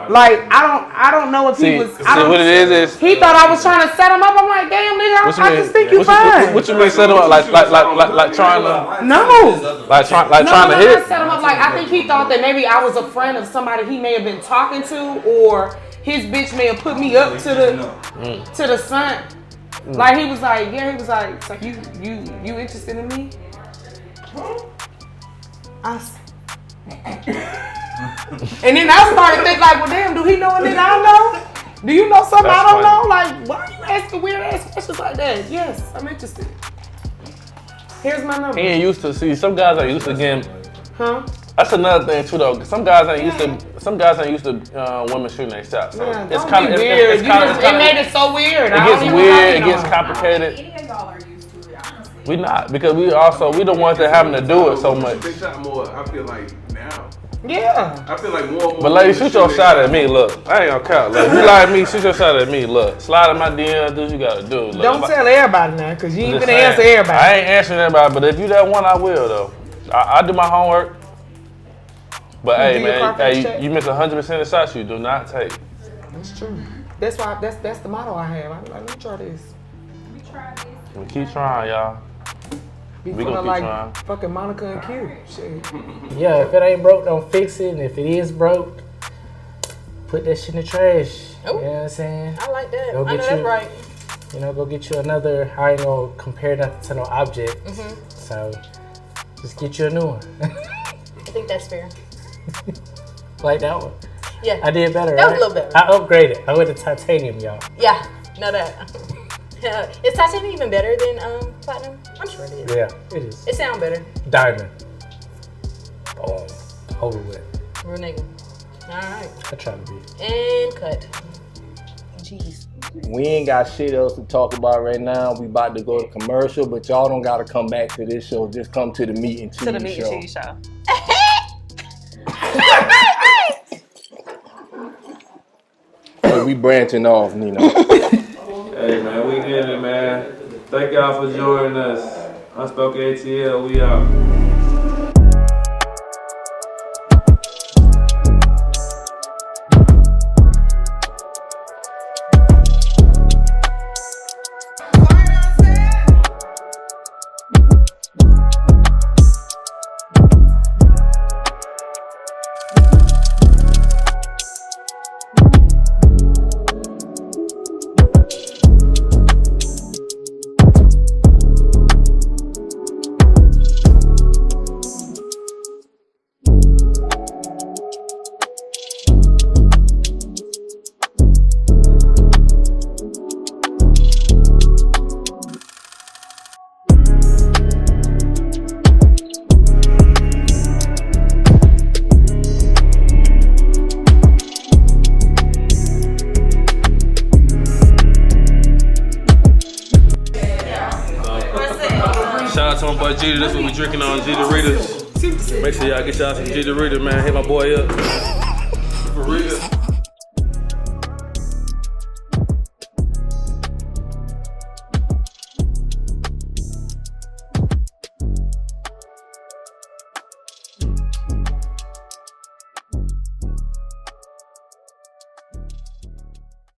Like I don't know if he was. What it is he thought I was trying to set him up. I'm like, damn nigga, I just think you fine. What you mean set him up? Like trying to? No. Like trying to hit. Not set him up. Like I think he thought that maybe I was a friend of somebody he may have been talking to, or his bitch may have put me up to the sun. Like he was like, so you interested in me? And then I started thinking like, well, damn, do he know anything I know? Do you know something I don't know? Like, why are you asking weird ass questions like that? Yes, I'm interested. Here's my number. He ain't used to see. Some guys ain't used to getting. Huh? That's another thing too, though. Some guys ain't used to. Some guys ain't used to women shooting their shots. So yeah, it's kind of weird. It made it so weird. It gets weird. It gets complicated. Any of y'all are used to it, honestly. We not, because we the ones that having to do it so much. I feel like now. Yeah. I feel like more. But ladies, shoot your shot at me. Look, I ain't gonna count. Look, you like me, shoot your shot at me. Look, slide in my DM. Do what you gotta do. Look, don't tell everybody now, cause you ain't gonna answer everybody. I ain't answering everybody, but if you that one, I will though. I do my homework. But hey, man, you miss 100% of the shots you do not take. That's true. That's why. That's the motto I have. I'm like, let me try this. We keep trying, y'all. We gonna keep trying. Fucking Monica and Q. Shit. Yeah, if it ain't broke, don't fix it. And if it is broke, put that shit in the trash. Oh. You know what I'm saying? I like that. Go I know that's right. You know, go get you another. I ain't gonna compare that to no object. Mm-hmm. So just get you a new one. I think that's fair. Like that one. Yeah. I did better. That was a little better. I upgraded. I went to titanium, y'all. Yeah. Know that. Is titanium even better than platinum? I'm sure it is. Yeah, it is. It sounds better. Diamond. Boom. Over with. Real nigga. All right. I try to be. And cut. Jeez. We ain't got shit else to talk about right now. We about to go to commercial, but y'all don't gotta come back to this show. Just come to the meat and cheese show. To the meat and cheese show. Hey, we branching off, Nino. Hey man, we in it, man. Thank y'all for joining us. Unspoken ATL, we out. my boy Jeter. That's what we drinking on, Jeter-ritas. Make sure y'all get y'all some Jeter-ritas, man. Hit my boy up. For real.